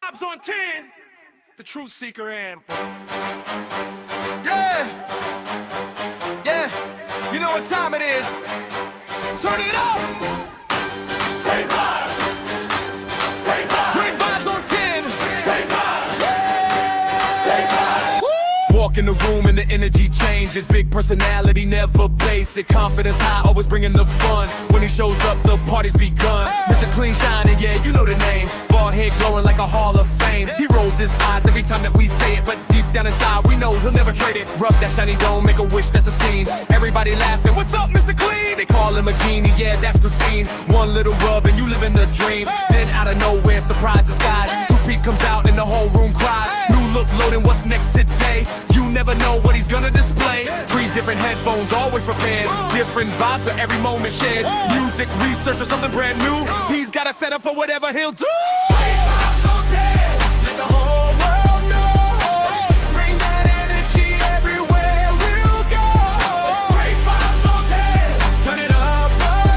Vibes on 10, the Truth Seeker anthem. Yeah, yeah, you know what time it is. Turn it up. Great vibes. Great vibes. Great vibes on 10. Great vibes. Great vibes. Walk in the room and the energy changes. Big personality, never basic. Confidence high, always bringing the fun. When he shows up, the party's begun. Mr. Clean Shining, yeah, you know the name. Bald head glowing like a Hall of Fame. He rolls his eyes every time that we say it, but deep down inside, we know he'll never trade it. Rub that shiny dome, make a wish, that's a scene. Everybody laughing, what's up, Mr. Clean? They call him a genie, yeah, that's routine. One little rub and you live in the dream. Then out of nowhere, surprise disguise. Two-peat comes out and the whole room cries. New look loading, what's next today? You never know what he's gonna display. 3 different headphones, always prepared. Different vibes for every moment shared. Music, research, or something brand new. He's got a setup for whatever he'll do. Let the whole world know. Bring that energy everywhere we'll go. Great vibes on 10. Turn it up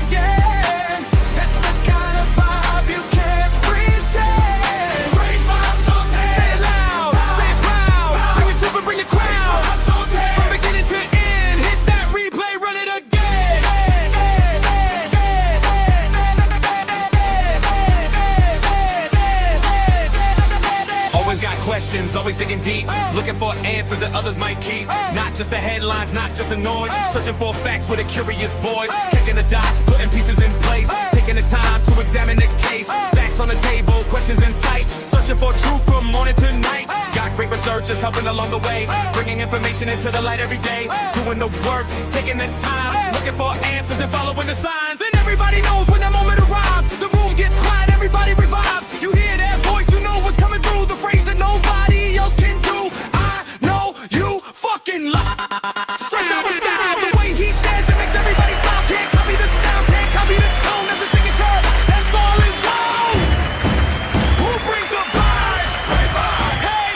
again. That's the kind of vibe you can't pretend. Great vibes on 10. Say it loud, say it proud. Bring it to and bring the crowd. Vibes on 10. From beginning to end, hit that replay, run it again. Always got questions, always digging deep. Looking for answers that others might keep. Not just the headlines, not just the noise. Searching for facts with a curious voice. Kicking the dots, putting pieces in place. Taking the time to examine the case. Facts on the table, questions in sight. Searching for truth from morning to night. Got great researchers helping along the way. Bringing information into the light every day. Doing the work, taking the time. Looking for answers and following the signs. And everybody knows when that moment arrives. The room gets quiet, everybody revives. You hear that voice, you know what's coming through. The phrase that nobody else can do. I know you fucking lie. Stretch out the style, the way he says it makes everybody smile. Can't copy the sound, can't copy the tone. That's the signature, that's all his own. Who brings the vibes? Great vibes. Hey,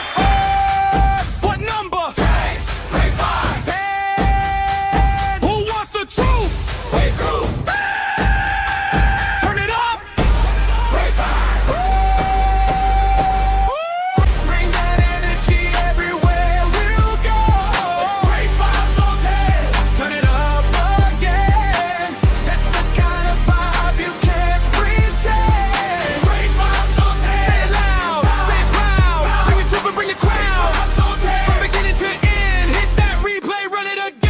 what number? Great vibes. And who wants the truth? Way through. Turn it up. Great vibes. Bring that energy everywhere we'll go. Great vibes on 10. Turn it up again. That's the kind of vibe you can't pretend. Great vibes on 10. Say it loud, say it proud. Bring it to and bring the crowd. Vibes on 10. From beginning to end, hit that replay, run it again.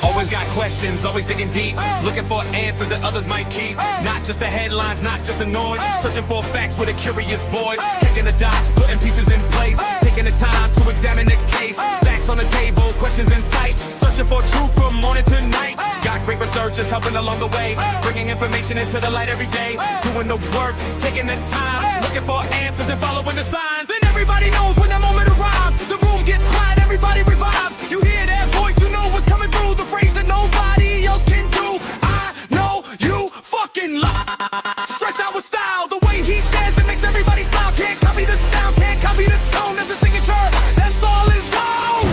Always got questions, always digging deep. Looking for answers that others might keep. Not just the headlines, not just the noise. Searching for facts with a curious voice. Kicking the dots, putting pieces in place. Taking the time to examine the case. Facts on the table, questions in sight. Searching for truth from morning to night. Got great researchers helping along the way. Bringing information into the light every day. Doing the work, taking the time. Looking for answers and following the signs. And everybody knows when that moment arrives. The room gets quiet, everybody revives. You hear that voice, you know what's coming through. The phrase that nobody else can do. I know you fucking lie. Stretched out with style, the way he says it makes everybody smile. Can't copy the sound, can't copy the tone. That's the signature, that's all his own.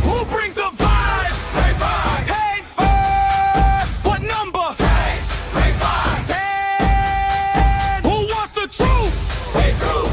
Who brings the vibes? Great vibes. Hey, what number? Great vibes. And who wants the truth? Way through.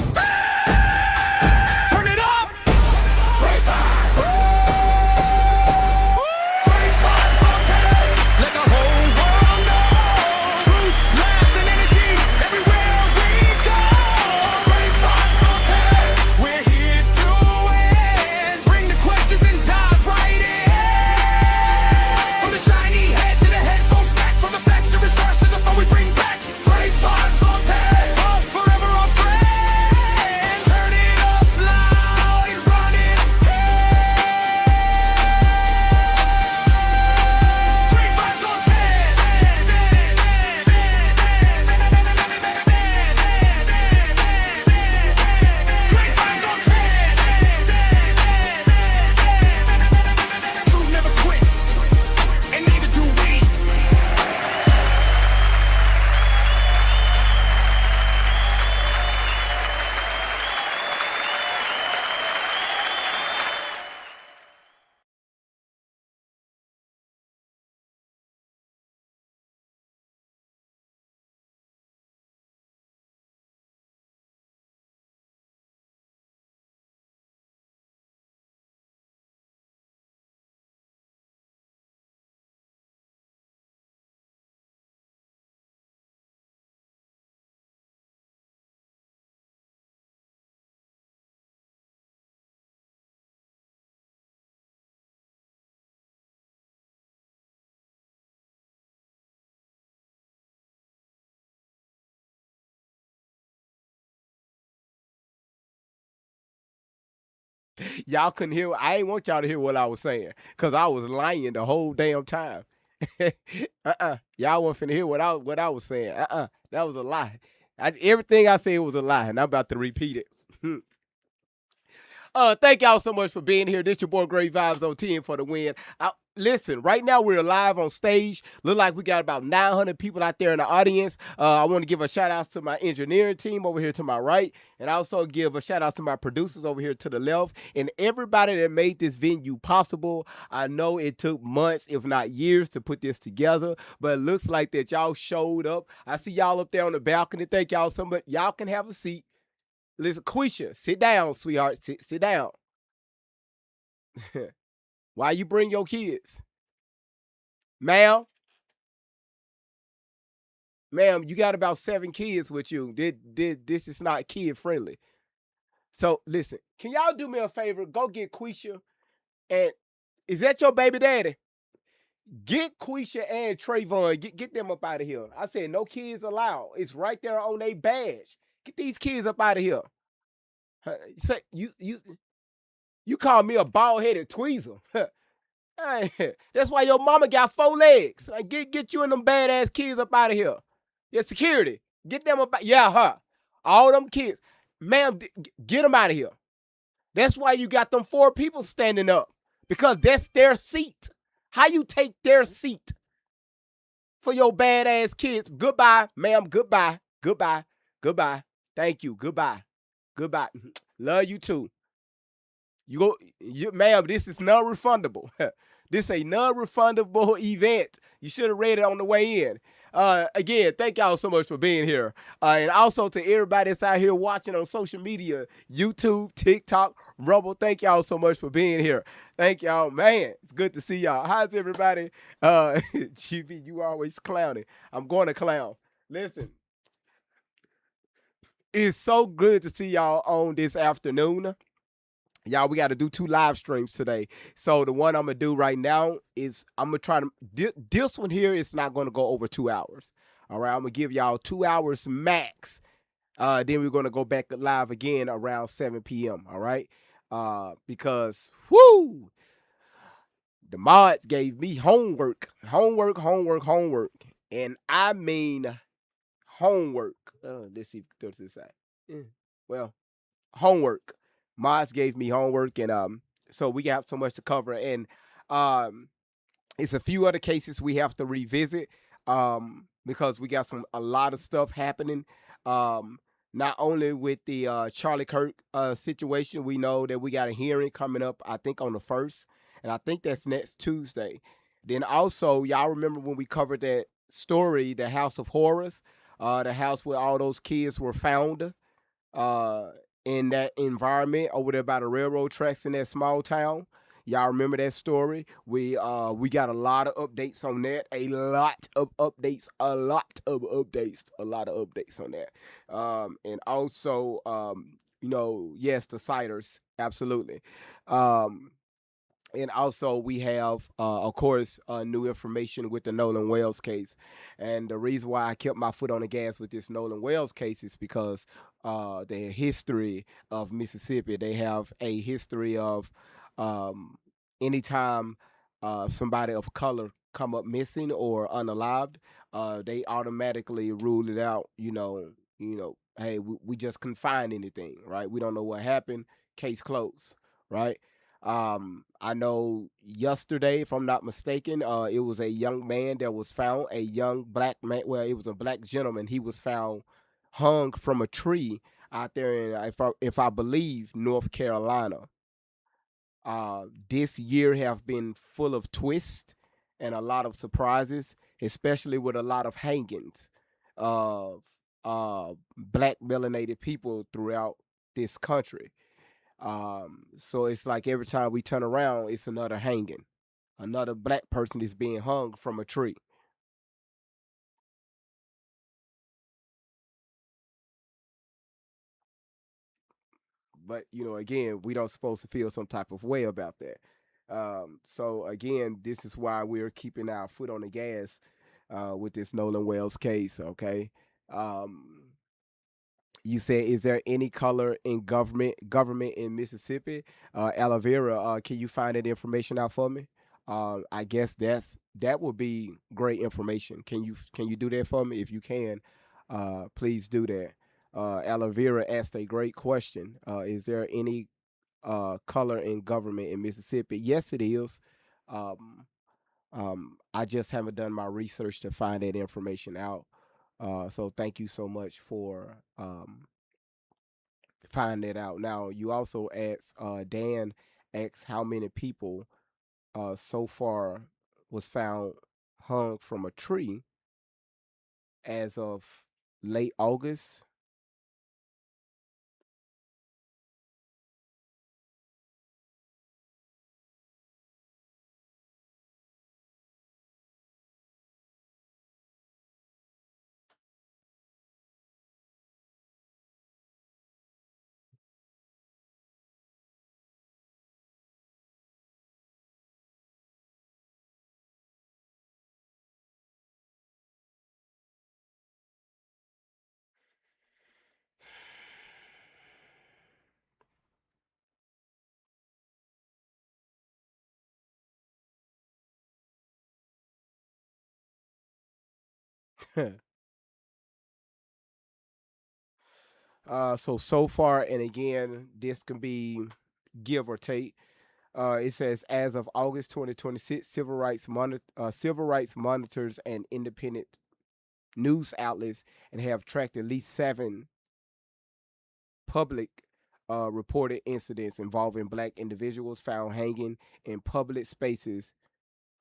Y'all couldn't hear. I ain't want y'all to hear what I was saying because I was lying the whole damn time. Y'all wasn't finna hear what I was saying. That was a lie. Everything I said was a lie, and I'm about to repeat it. Thank y'all so much for being here. This your boy Great Vibes on 10 for the win. Listen, right now we're live on stage. Look like we got about 900 people out there in the audience. I want to give a shout out to my engineering team over here to my right, and also give a shout out to my producers over here to the left, and everybody that made this venue possible. I know it took months, if not years, to put this together, but it looks like that y'all showed up. I see y'all up there on the balcony. Thank y'all so much. Y'all can have a seat. Listen, Quisha, sit down, sweetheart. Sit down. Why you bring your kids? Ma'am, ma'am, you got about 7 kids with you. This is not kid friendly. So listen, can y'all do me a favor? Go get Quisha and is that your baby daddy? Get Quisha and Trayvon. Get them up out of here. I said no kids allowed. It's right there on their badge. Get these kids up out of here. Say you call me a bald headed tweezer. Hey, that's why your mama got 4 legs. Like, get you and them badass kids up out of here. Your security. Get them up. Yeah, her. All them kids. Ma'am, get them out of here. That's why you got them 4 people standing up. Because that's their seat. How you take their seat for your badass kids? Goodbye, ma'am. Goodbye. Goodbye. Goodbye. Thank you. Goodbye. Goodbye. Love you too. Ma'am, this is non-refundable. This a non-refundable event. You should have read it on the way in. Again, thank y'all so much for being here. And also to everybody that's out here watching on social media, YouTube, TikTok, Rumble, thank y'all so much for being here. Thank y'all. Man, it's good to see y'all. How's everybody? GB, you always clowning. I'm going to clown. Listen, it's so good to see y'all on this afternoon. Y'all, we got to do 2 live streams today. So the one I'm gonna do right now is I'm gonna try to. This one here is not gonna go over 2 hours. All right, I'm gonna give y'all 2 hours max. Then we're gonna go back live again around 7 p.m. All right, because whoo, the mods gave me homework, and I mean homework. Let's see if there's this side. Well, homework. Mods gave me homework, and so we got so much to cover, and um, it's a few other cases we have to revisit because we got a lot of stuff happening. Um, Not only with the Charlie Kirk situation, we know that we got a hearing coming up. I think on the 1st, and I think that's next Tuesday. Then also, y'all remember when we covered that story, the House of Horrors, the house where all those kids were found uh, in that environment over there by the railroad tracks in that small town. Y'all remember that story? We got a lot of updates on that. A lot of updates. A lot of updates on that. And also, yes, the ciders, absolutely. Um, and also we have, of course, new information with the Nolan Wells case. And the reason why I kept my foot on the gas with this Nolan Wells case is because the history of Mississippi, they have a history of um, anytime somebody of color come up missing or unalived, they automatically rule it out. Hey, we just couldn't find anything, right? We don't know what happened. Case closed, right? I know yesterday, if I'm not mistaken, it was a young man that was found, a young black man. Well, it was a black gentleman. He was found hung from a tree out there in, if I believe, North Carolina. This year have been full of twists and a lot of surprises, especially with a lot of hangings of black melanated people throughout this country. So it's like every time we turn around, it's another hanging. Another black person is being hung from a tree. But again, we don't supposed to feel some type of way about that. So again, this is why we're keeping our foot on the gas with this Nolan Wells case. Okay. Um, You said, is there any color in government in Mississippi? Alavera, can you find that information out for me? I guess that would be great information. Can you do that for me? If you can, please do that. Alavera asked a great question. Is there any color in government in Mississippi? Yes, it is. Um, I just haven't done my research to find that information out. So thank you so much for find that out. Now, you also asked, Dan asked how many people so far was found hung from a tree as of late August. So far, and again, this can be give or take. It says as of August 2026, civil rights monitors and independent news outlets and have tracked at least 7 public reported incidents involving black individuals found hanging in public spaces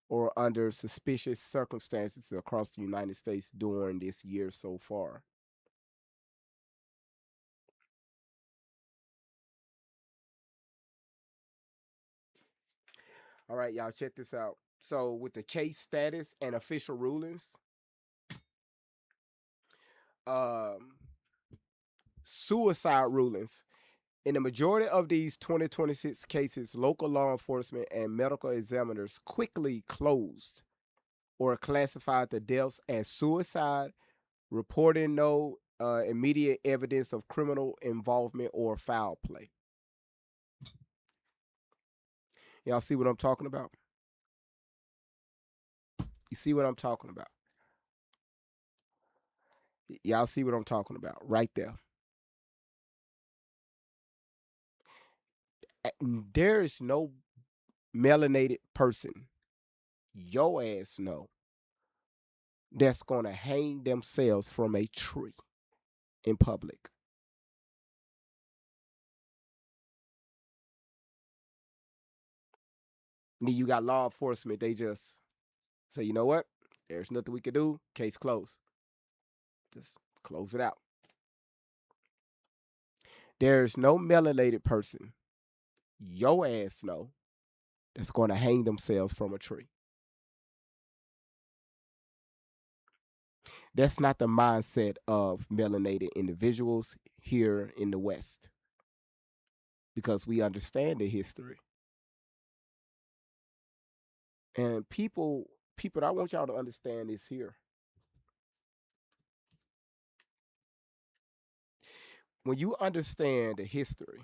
or under suspicious circumstances across the United States during this year so far. All right, y'all, check this out. So, with the case status and official rulings, um, suicide rulings. In the majority of these 2026 cases, local law enforcement and medical examiners quickly closed or classified the deaths as suicide, reporting no immediate evidence of criminal involvement or foul play. Y'all see what I'm talking about? You see what I'm talking about? Y'all see what I'm talking about right there. There is no melanated person, your ass know, that's going to hang themselves from a tree in public. And then you got law enforcement, they just say, you know what? There's nothing we can do. Case closed. Just close it out. There's no melanated person, your ass know, that's going to hang themselves from a tree. That's not the mindset of melanated individuals here in the West because we understand the history. And people, I want y'all to understand this here. When you understand the history,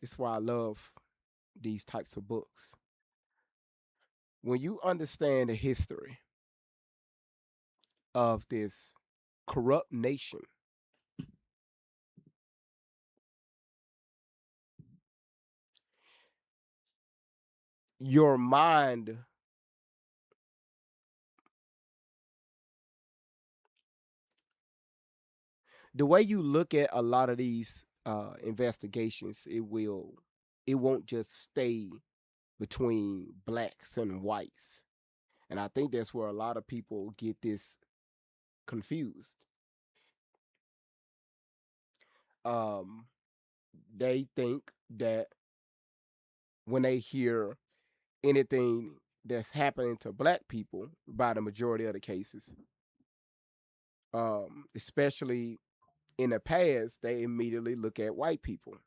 this is why I love these types of books. When you understand the history of this corrupt nation, your mind, the way you look at a lot of these investigations, it won't just stay between blacks and whites. And I think that's where a lot of people get this confused. Um, they think that when they hear anything that's happening to black people, by the majority of the cases, especially in the past, they immediately look at white people.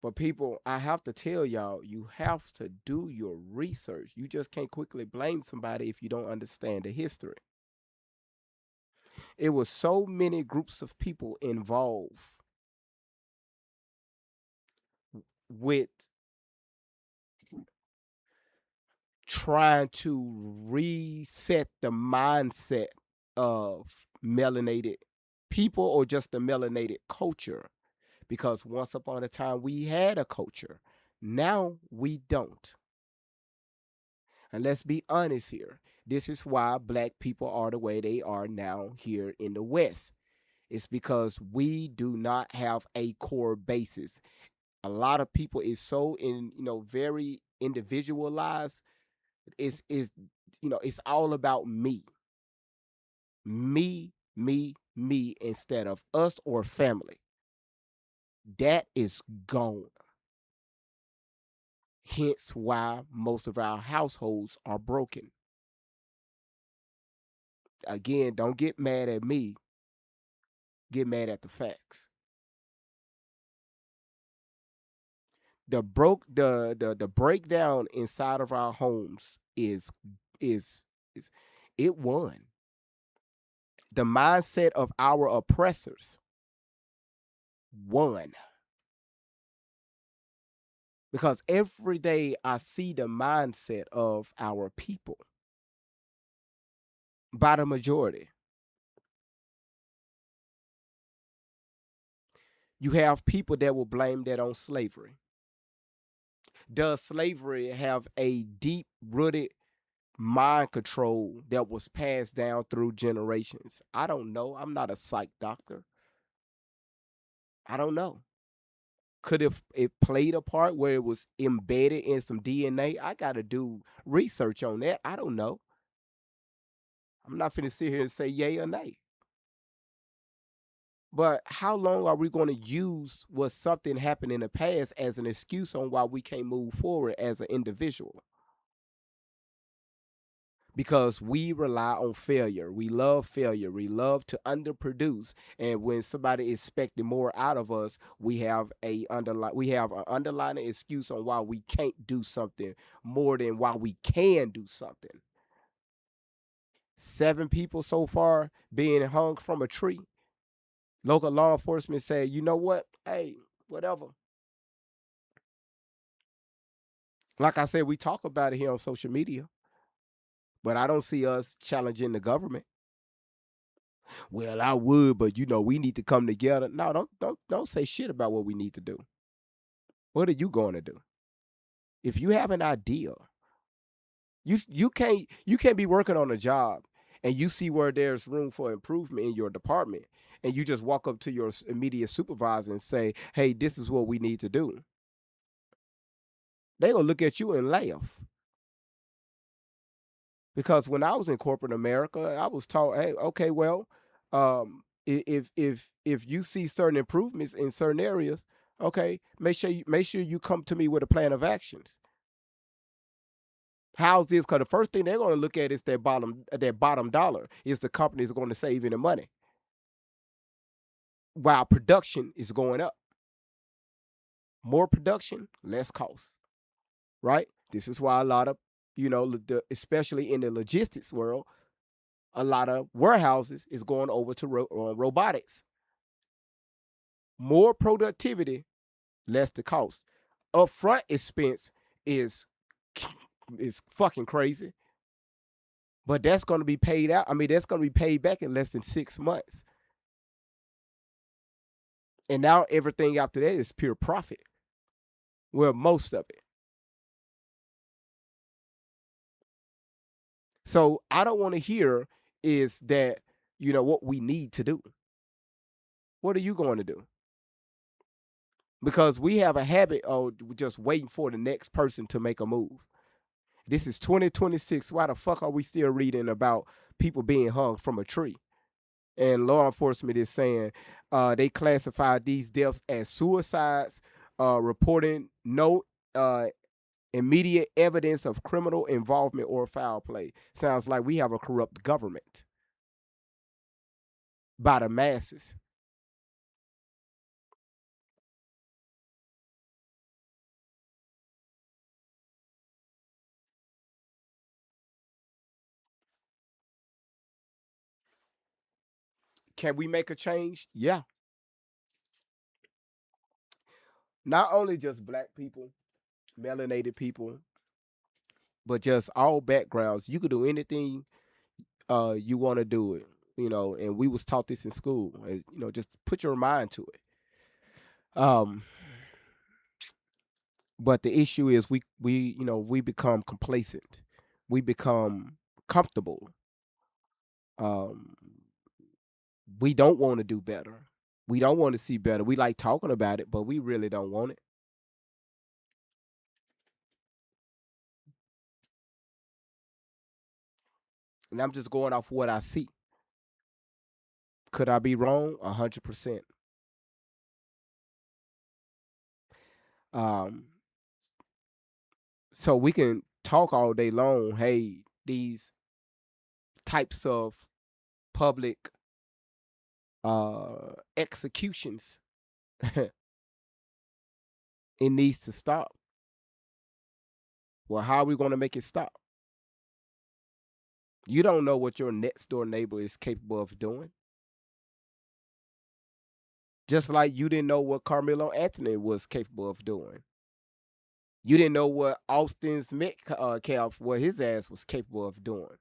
But people, I have to tell y'all, you have to do your research. You just can't quickly blame somebody if you don't understand the history. It was so many groups of people involved with trying to reset the mindset of melanated people or just the melanated culture. Because once upon a time we had a culture. Now we don't. And let's be honest here. This is why black people are the way they are now here in the West. It's because we do not have a core basis. A lot of people is so very individualized. It's all about me. Me instead of us or family. That is gone. Hence why most of our households are broken. Again, don't get mad at me. Get mad at the facts. The breakdown inside of our homes is it won. The mindset of our oppressors won. Because every day I see the mindset of our people by the majority. You have people that will blame that on slavery. Does slavery have a deep rooted mind control that was passed down through generations? I don't know. I'm not a psych doctor. I don't know. Could have it played a part where it was embedded in some DNA? I got to do research on that. I don't know. I'm not finna sit here and say yay or nay. But how long are we going to use what something happened in the past as an excuse on why we can't move forward as an individual? Because we rely on failure. We love failure. We love to underproduce. And when somebody is expecting more out of us, we have an underlying excuse on why we can't do something more than why we can do something. 7 people so far being hung from a tree. Local law enforcement say, you know what? Hey, whatever. Like I said, we talk about it here on social media, but I don't see us challenging the government. Well, I would, but we need to come together. No, don't say shit about what we need to do. What are you going to do? If you have an idea, you can't be working on a job and you see where there's room for improvement in your department and you just walk up to your immediate supervisor and say, "Hey, this is what we need to do." They gonna look at you and laugh. Because when I was in corporate America, I was taught, hey, okay, well, if you see certain improvements in certain areas, okay, make sure you come to me with a plan of actions. How's this? Because the first thing they're going to look at is their bottom dollar. Is the company's going to save any money while production is going up? More production, less cost, right? This is why a lot of especially in the logistics world, a lot of warehouses is going over to robotics. More productivity, less the cost. Upfront expense is is fucking crazy, but that's going to be paid out. I mean, that's going to be paid back in less than 6 months. And now everything after that is pure profit. Well, most of it. So I don't want to hear is that what we need to do. What are you going to do? Because we have a habit of just waiting for the next person to make a move. This is 2026. Why the fuck are we still reading about people being hung from a tree? And law enforcement is saying they classified these deaths as suicides, reporting no immediate evidence of criminal involvement or foul play. Sounds like we have a corrupt government by the masses. Can we make a change? Yeah. Not only just black people, melanated people, but just all backgrounds. You could do anything you want to do it, and we was taught this in school. Just put your mind to it. Um, but the issue is we become complacent. We become comfortable. Um, we don't want to do better. We don't want to see better. We like talking about it, but we really don't want it. And I'm just going off what I see. Could I be wrong? 100%. Um, so we can talk all day long. Hey, these types of public executions, it needs to stop. Well, how are we going to make it stop? You don't know what your next door neighbor is capable of doing. Just like you didn't know what Carmelo Anthony was capable of doing. You didn't know what Austin's Metcalf, what his ass was capable of doing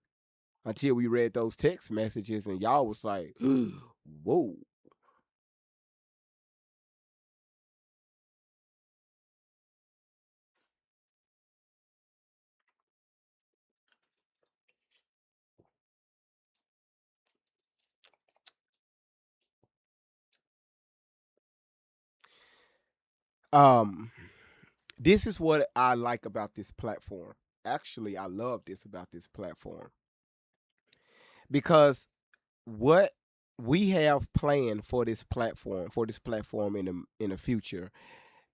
until we read those text messages and y'all was like, whoa. Um, this is what I like about this platform. Actually, I love this about this platform because what we have planned for this platform in the future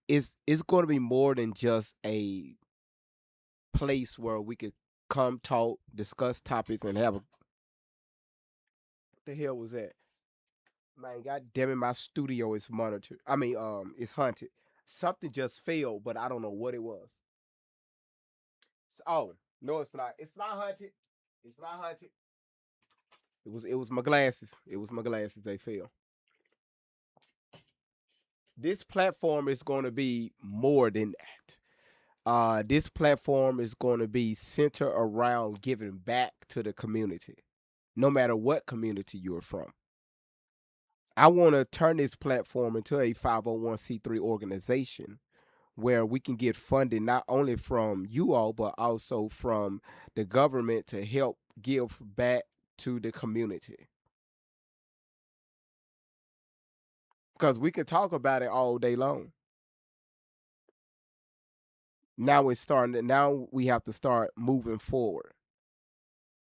is going to be more than just a place where we could come talk, discuss topics, and have a. What the hell was that? Man, god damn it, my studio is monitored. I mean, it's hunted. Something just failed, but I don't know what it was. Oh, no, it's not. It's not hunted. It's not hunted. It was my glasses. It was my glasses. They fell. This platform is going to be more than that. This platform is going to be centered around giving back to the community, no matter what community you're from. I want to turn this platform into a 501c3 organization where we can get funding not only from you all, but also from the government to help give back to the community. Because we can talk about it all day long. Now it's starting. Now we have to start moving forward.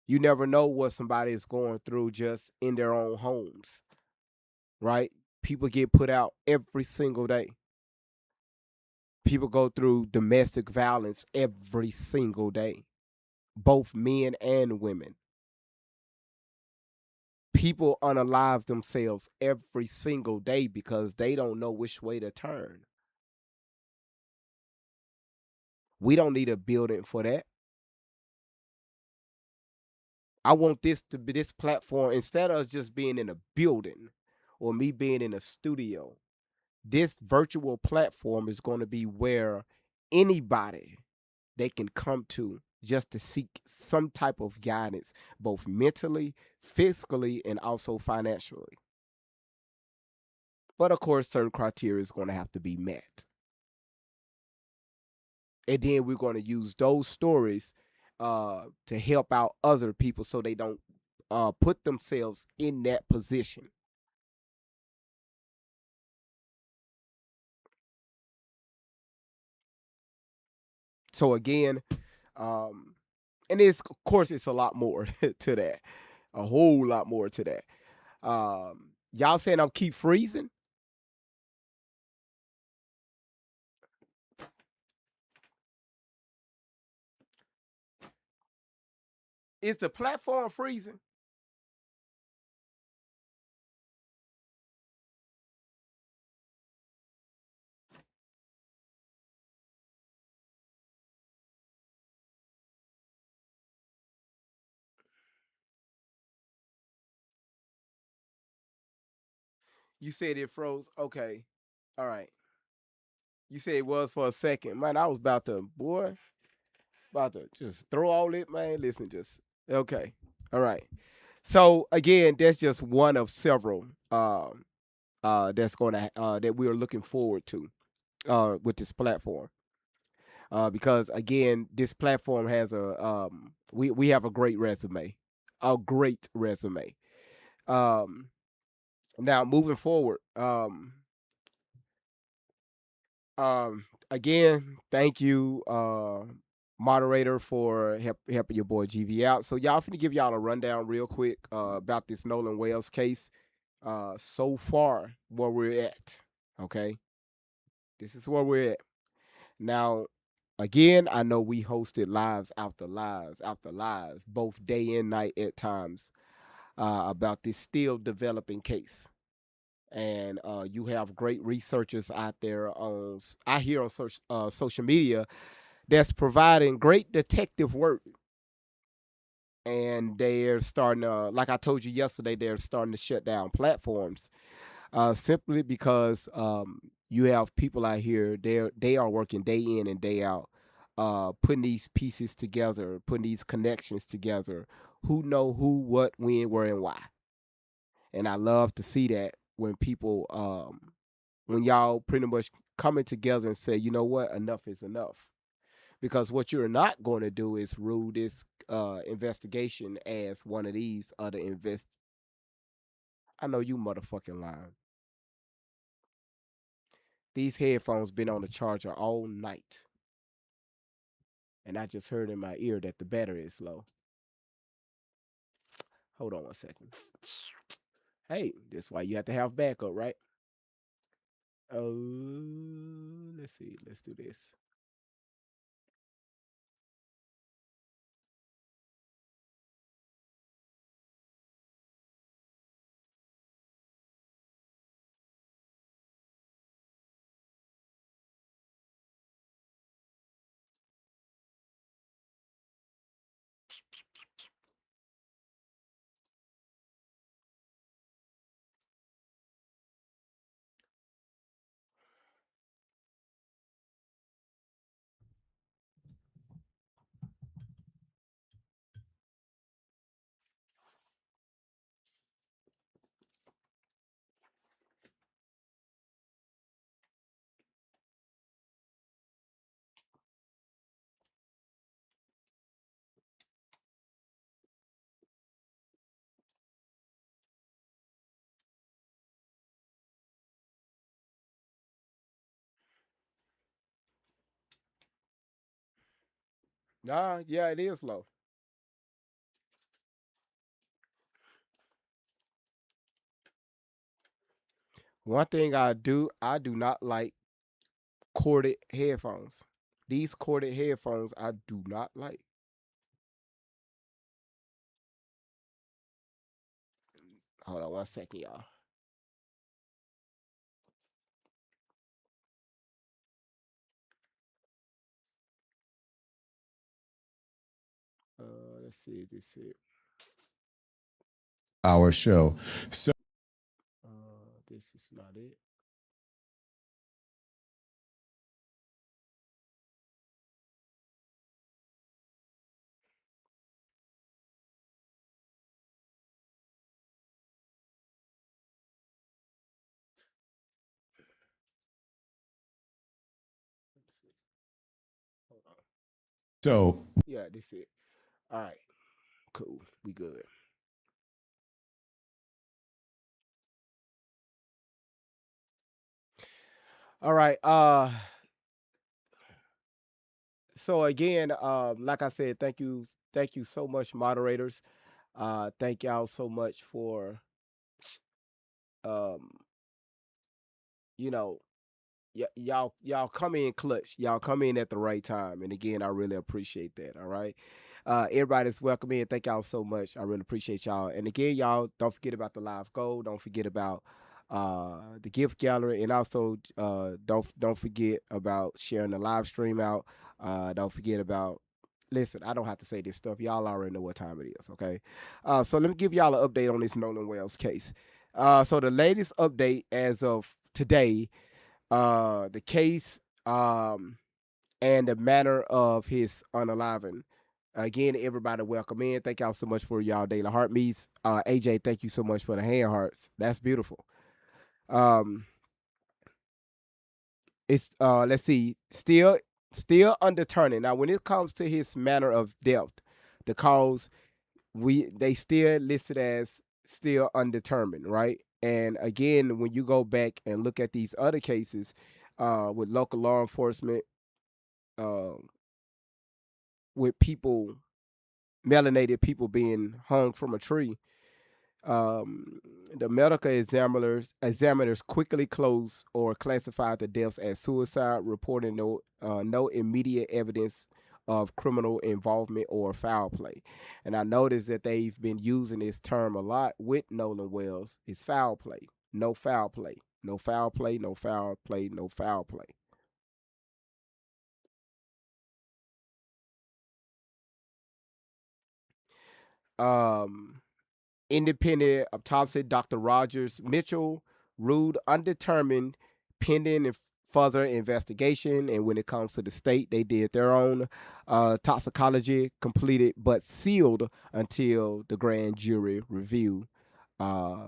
You never know what somebody is going through just in their own homes, right? People get put out every single day. People go through domestic violence every single day, both men and women. People unalive themselves every single day because they don't know which way to turn. We don't need a building for that. I want this to be this platform instead of just being in a building or me being in a studio. This virtual platform is going to be where anybody they can come to just to seek some type of guidance, both mentally, physically, and also financially. But of course, certain criteria is going to have to be met. And then we're going to use those stories to help out other people so they don't put themselves in that position. So again, um, and it's of course it's a lot more to that, a whole lot more to that. Y'all saying I'll keep freezing? Is the platform freezing? You said it froze. Okay. All right. You said it was for a second. Man, I was about to, boy, about to just throw all it, man. Listen, just okay. All right. So again, that's just one of several that's gonna that we are looking forward to with this platform. Because again, this platform has we have a great resume. A great resume. Um Now moving forward, again, thank you, moderator, for helping your boy GV out. So y'all finna give y'all a rundown real quick about this Nolan Wells case. So far where we're at. Okay, this is where we're at now. Again, I know we hosted lives after lives after lives, both day and night at times, about this still developing case. And you have great researchers out there on I hear on social media that's providing great detective work, and they're starting to, like I told you yesterday, they're starting to shut down platforms simply because you have people out here, they are working day in and day out, putting these pieces together, putting these connections together, who know who, what, when, where, and why. And I love to see that when y'all pretty much coming together and say, you know what, enough is enough. Because what you're not going to do is rule this investigation as one of these other invest. I know you motherfucking lying. These headphones been on the charger all night, and I just heard in my ear that the battery is low. Hold on one second. Hey, this is why you have to have backup, right? Let's see. Let's do this. Nah, yeah, it is low. One thing I do not like corded headphones. These corded headphones I do not like. Hold on one second, y'all. Let's see. This it. Our show. So This is not it. Let's see. Hold on. so Yeah, this it. All right. Cool. We good. All right. So again, like I said, thank you so much, moderators. Thank y'all so much for um, you know, y'all come in clutch. Y'all come in at the right time. And again, I really appreciate that. All right. Everybody's welcome in. Thank y'all so much. I really appreciate y'all. And again, y'all don't forget about the live goal. Don't forget about the gift gallery, and also don't forget about sharing the live stream out. Don't forget about, listen, I don't have to say this stuff. Y'all already know what time it is, okay? So let me give y'all an update on this Nolan Wells case. So the latest update as of today, the case and the manner of his unaliving. Again, everybody, welcome in. Thank y'all so much for y'all daily heart meets. AJ, thank you so much for the hand hearts. That's beautiful. Um, it's let's see, still undetermined. Now, when it comes to his manner of death, the cause they still listed as still undetermined, right? And again, when you go back and look at these other cases, with local law enforcement, uh, with people, melanated people being hung from a tree, um, the medical examiners quickly closed or classified the deaths as suicide, reporting no immediate evidence of criminal involvement or foul play. And I noticed that they've been using this term a lot with Nolan Wells. It's foul play, no foul play, no foul play, no foul play, no foul play. Um, Independent autopsy, Dr. Rogers Mitchell ruled undetermined pending further investigation. And when it comes to the state, they did their own toxicology completed but sealed until the grand jury review uh,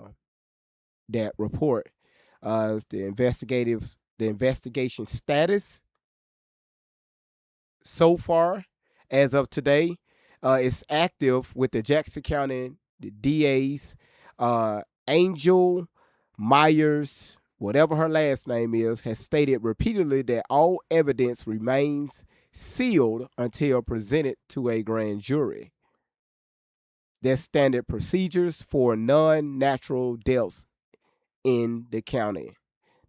that report. The investigation status so far, as of today, is active with the Jackson County the DAs, Angel Myers, whatever her last name is, has stated repeatedly that all evidence remains sealed until presented to a grand jury. There's standard procedures for non-natural deaths in the county.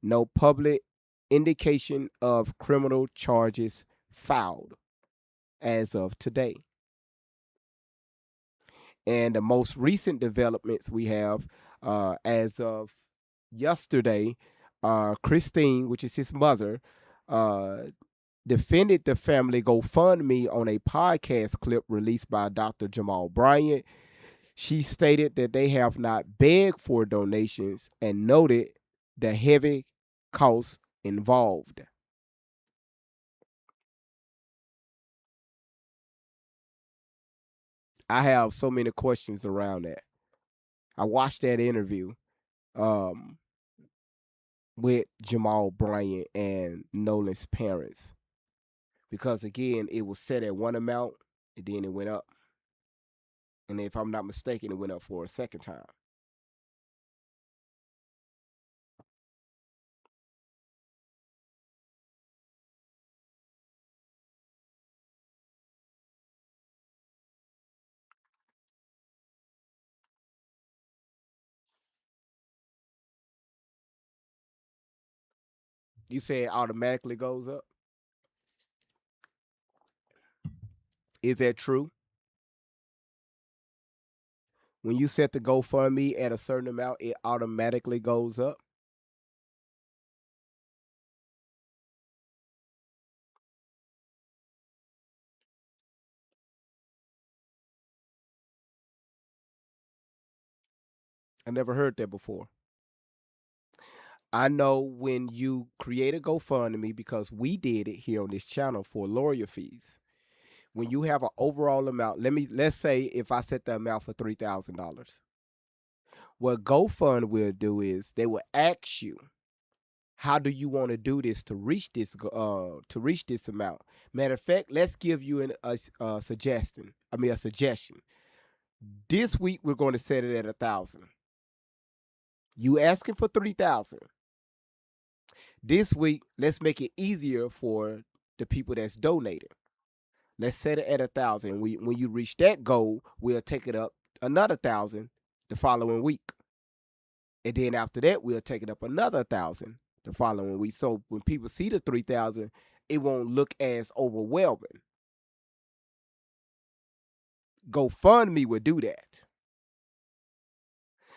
No public indication of criminal charges filed as of today. And the most recent developments we have, as of yesterday, Christine, which is his mother, uh, defended the family GoFundMe on a podcast clip released by Dr. Jamal Bryant. She stated that they have not begged for donations and noted the heavy costs involved. I have so many questions around that. I watched that interview. Um, with Jamal Bryant and Nolan's parents. Because again, it was set at one amount and then it went up. And if I'm not mistaken, it went up for a second time. You say it automatically goes up. Is that true? When you set the GoFundMe at a certain amount, it automatically goes up. I never heard that before. I know when you create a GoFundMe, because we did it here on this channel for lawyer fees. When you have an overall amount, let's say if I set the amount for $3,000. What GoFund will do is they will ask you, how do you want to do this to reach this amount? Matter of fact, let's give you a suggestion. A suggestion. This week we're going to set it at 1,000. You asking for 3,000. This week, let's make it easier for the people that's donating. Let's set it at 1,000. When you reach that goal, we'll take it up another 1,000 the following week. And then after that, we'll take it up another 1,000 the following week. So when people see the 3,000, it won't look as overwhelming. GoFundMe would do that.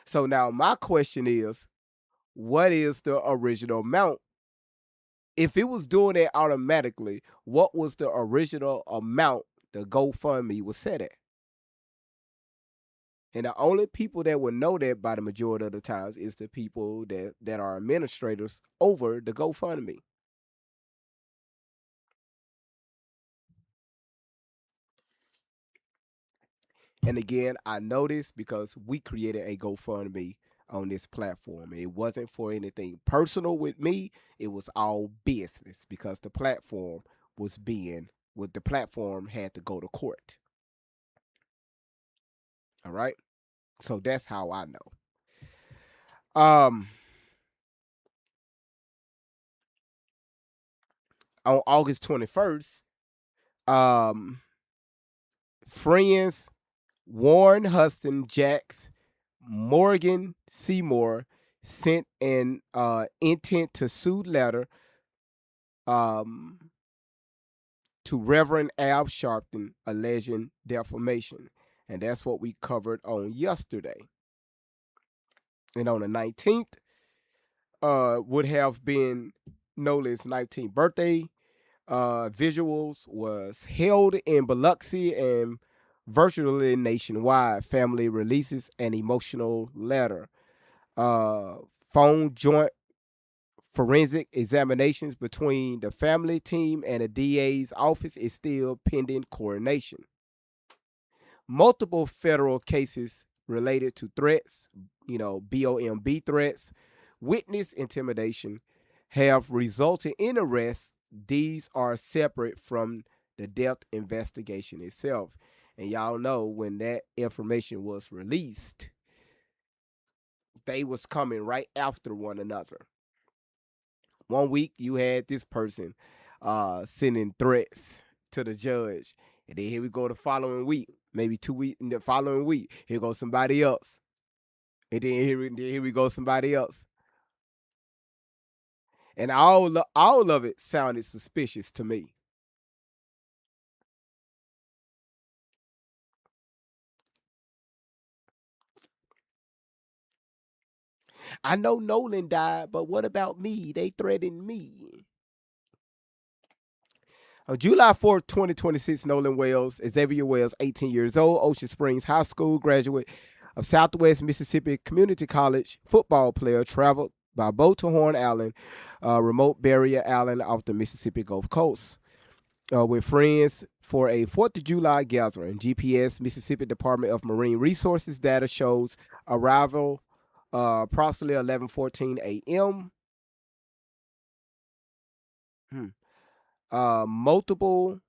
So now my question is, what is the original amount? If it was doing that automatically, what was the original amount the GoFundMe was set at? And the only people that will know that by the majority of the times is the people that are administrators over the GoFundMe. And again, I know this because we created a GoFundMe on this platform. It wasn't for anything personal with me. It was all business because the platform was being with the platform had to go to court. All right. So that's how I know. Um on August 21st, um friends Warren Huston Jacks Morgan Seymour sent an intent to sue letter um, to Reverend Al Sharpton alleging defamation. And that's what we covered on yesterday. And on the 19th, would have been Nolan's 19th birthday. Visuals was held in Biloxi and virtually nationwide. Family releases an emotional letter. Phone joint forensic examinations between the family team and the DA's office is still pending coronation. Multiple federal cases related to threats, BOMB threats, witness intimidation, have resulted in arrests. These are separate from the death investigation itself. And y'all know when that information was released, they was coming right after one another. One week you had this person sending threats to the judge, and then here we go the following week, maybe 2 weeks. In the following week, here goes somebody else, and then here we go somebody else, and all of it sounded suspicious to me. I know Nolan died, but what about me? They threatened me. On July 4th, 2026, Nolan Wells, Xavier Wells, 18 years old, Ocean Springs High School graduate of Southwest Mississippi Community College, football player, traveled by boat to Horn Island, remote barrier island off the Mississippi Gulf Coast, with friends for a 4th of July gathering. GPS Mississippi Department of Marine Resources data shows arrival approximately 11:14 a.m. Multiple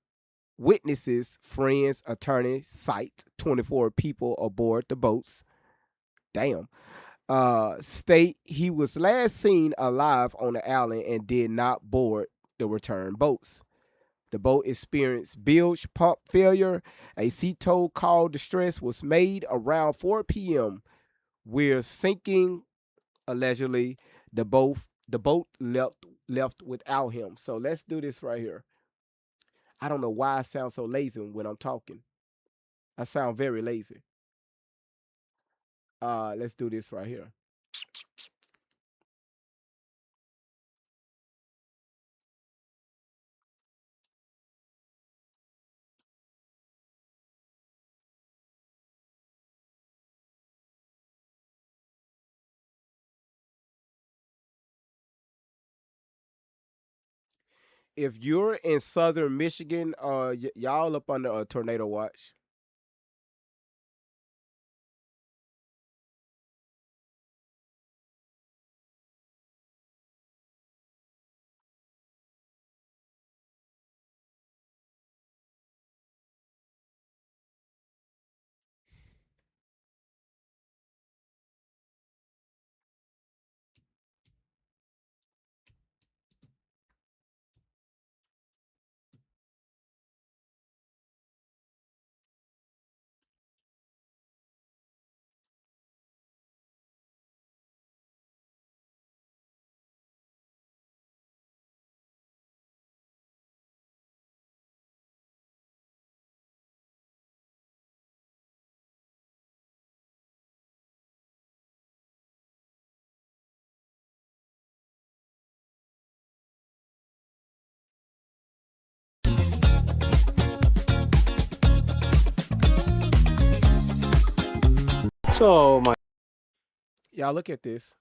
witnesses, friends, attorney, cite 24 people aboard the boats. Damn. State he was last seen alive on the island and did not board the return boats. The boat experienced bilge pump failure. A sea tow call distress was made around 4 p.m. We're sinking, allegedly. The boat left without him. So let's do this right here. I don't know why I sound so lazy when I'm talking. I sound very lazy. Let's do this right here. If you're in southern Michigan, y'all up under a tornado watch. So my Y'all look at this.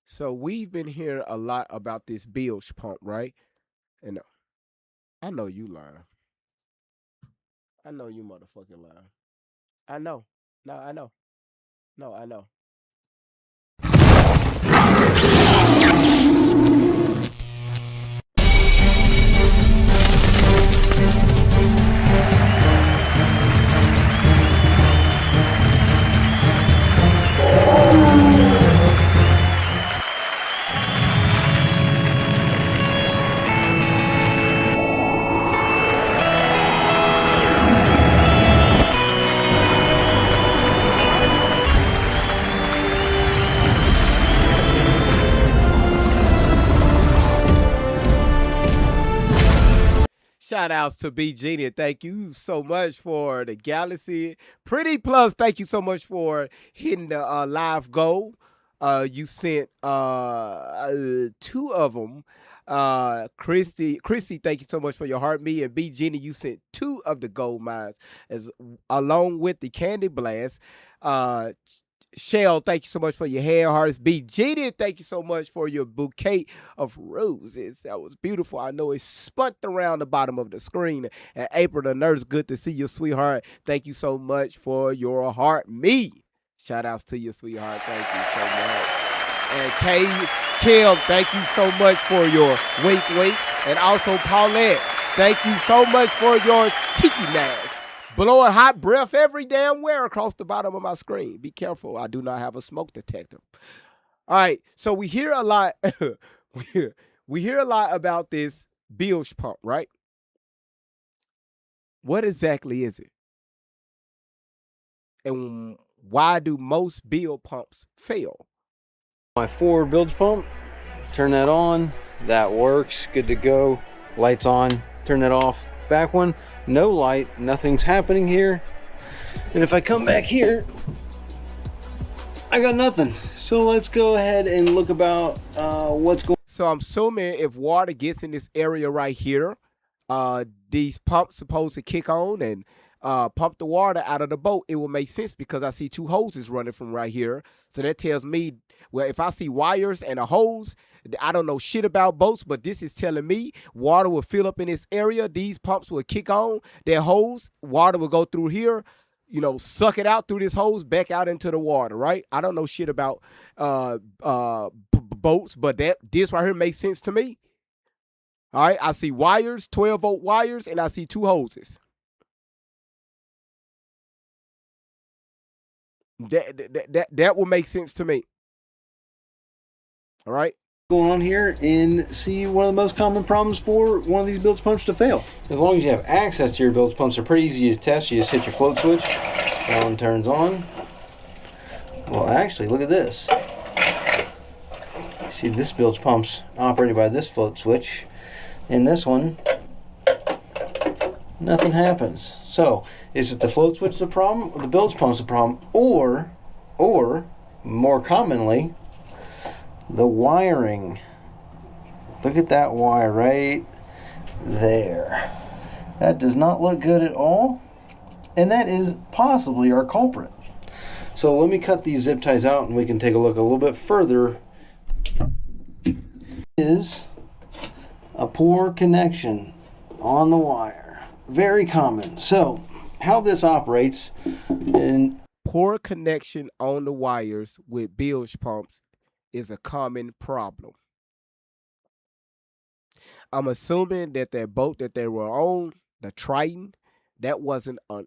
So we've been hearing a lot about this bilge pump, right? And I know you lying. I know you motherfucking lying. I know. No, I know. No, I know. Shout outs to B Genie. Thank you so much for the Galaxy. Pretty Plus, thank you so much for hitting the live goal. You sent two of them. Christy, thank you so much for your heart. Me and B Genie, you sent two of the gold mines as along with the candy blast. Uh, Shell, thank you so much for your hair hearts. B Genie, thank you so much for your bouquet of roses. That was beautiful. I know it spun around the bottom of the screen. And April the nurse, good to see you, sweetheart. Thank you so much for your heart. Me, shout outs to you, sweetheart. Thank you so much. And Kim, thank you so much for your wink wink. And also Paulette, thank you so much for your tiki mask. Blowing hot breath every damn where across the bottom of my screen. Be careful. I do not have a smoke detector. All right. So we hear a lot. we hear a lot about this bilge pump, right? What exactly is it? And why do most bilge pumps fail? my forward bilge pump, turn that on, that works, good to go. Lights on, turn that off. Back one, no light, nothing's happening here. And if I come back here, I got nothing. So let's go ahead and look about what's going on. So I'm assuming if water gets in this area right here, these pumps supposed to kick on and pump the water out of the boat. It will make sense because I see two hoses running from right here. So that tells me, well, if I see wires and a hose, I don't know shit about boats, but this is telling me water will fill up in this area. These pumps will kick on, their hose, water will go through here, suck it out through this hose, back out into the water, right? I don't know shit about boats, but this right here makes sense to me. All right, I see wires, 12-volt wires, and I see two hoses. That will make sense to me. All right. Going on here and see one of the most common problems for one of these bilge pumps to fail. As long as you have access to your bilge pumps, they're pretty easy to test. You just hit your float switch, that one turns on. Well, actually, look at this. See, this bilge pump's operated by this float switch, and this one, nothing happens. So, is it the float switch the problem, or the bilge pump's the problem, or more commonly, the wiring? Look at that wire right there. That does not look good at all, and that is possibly our culprit. So let me cut these zip ties out and we can take a look a little bit further. Is a poor connection on the wire. Very common. So how this operates, and poor connection on the wires with bilge pumps is a common problem. I'm assuming that that boat that they were on, the Triton, that wasn't an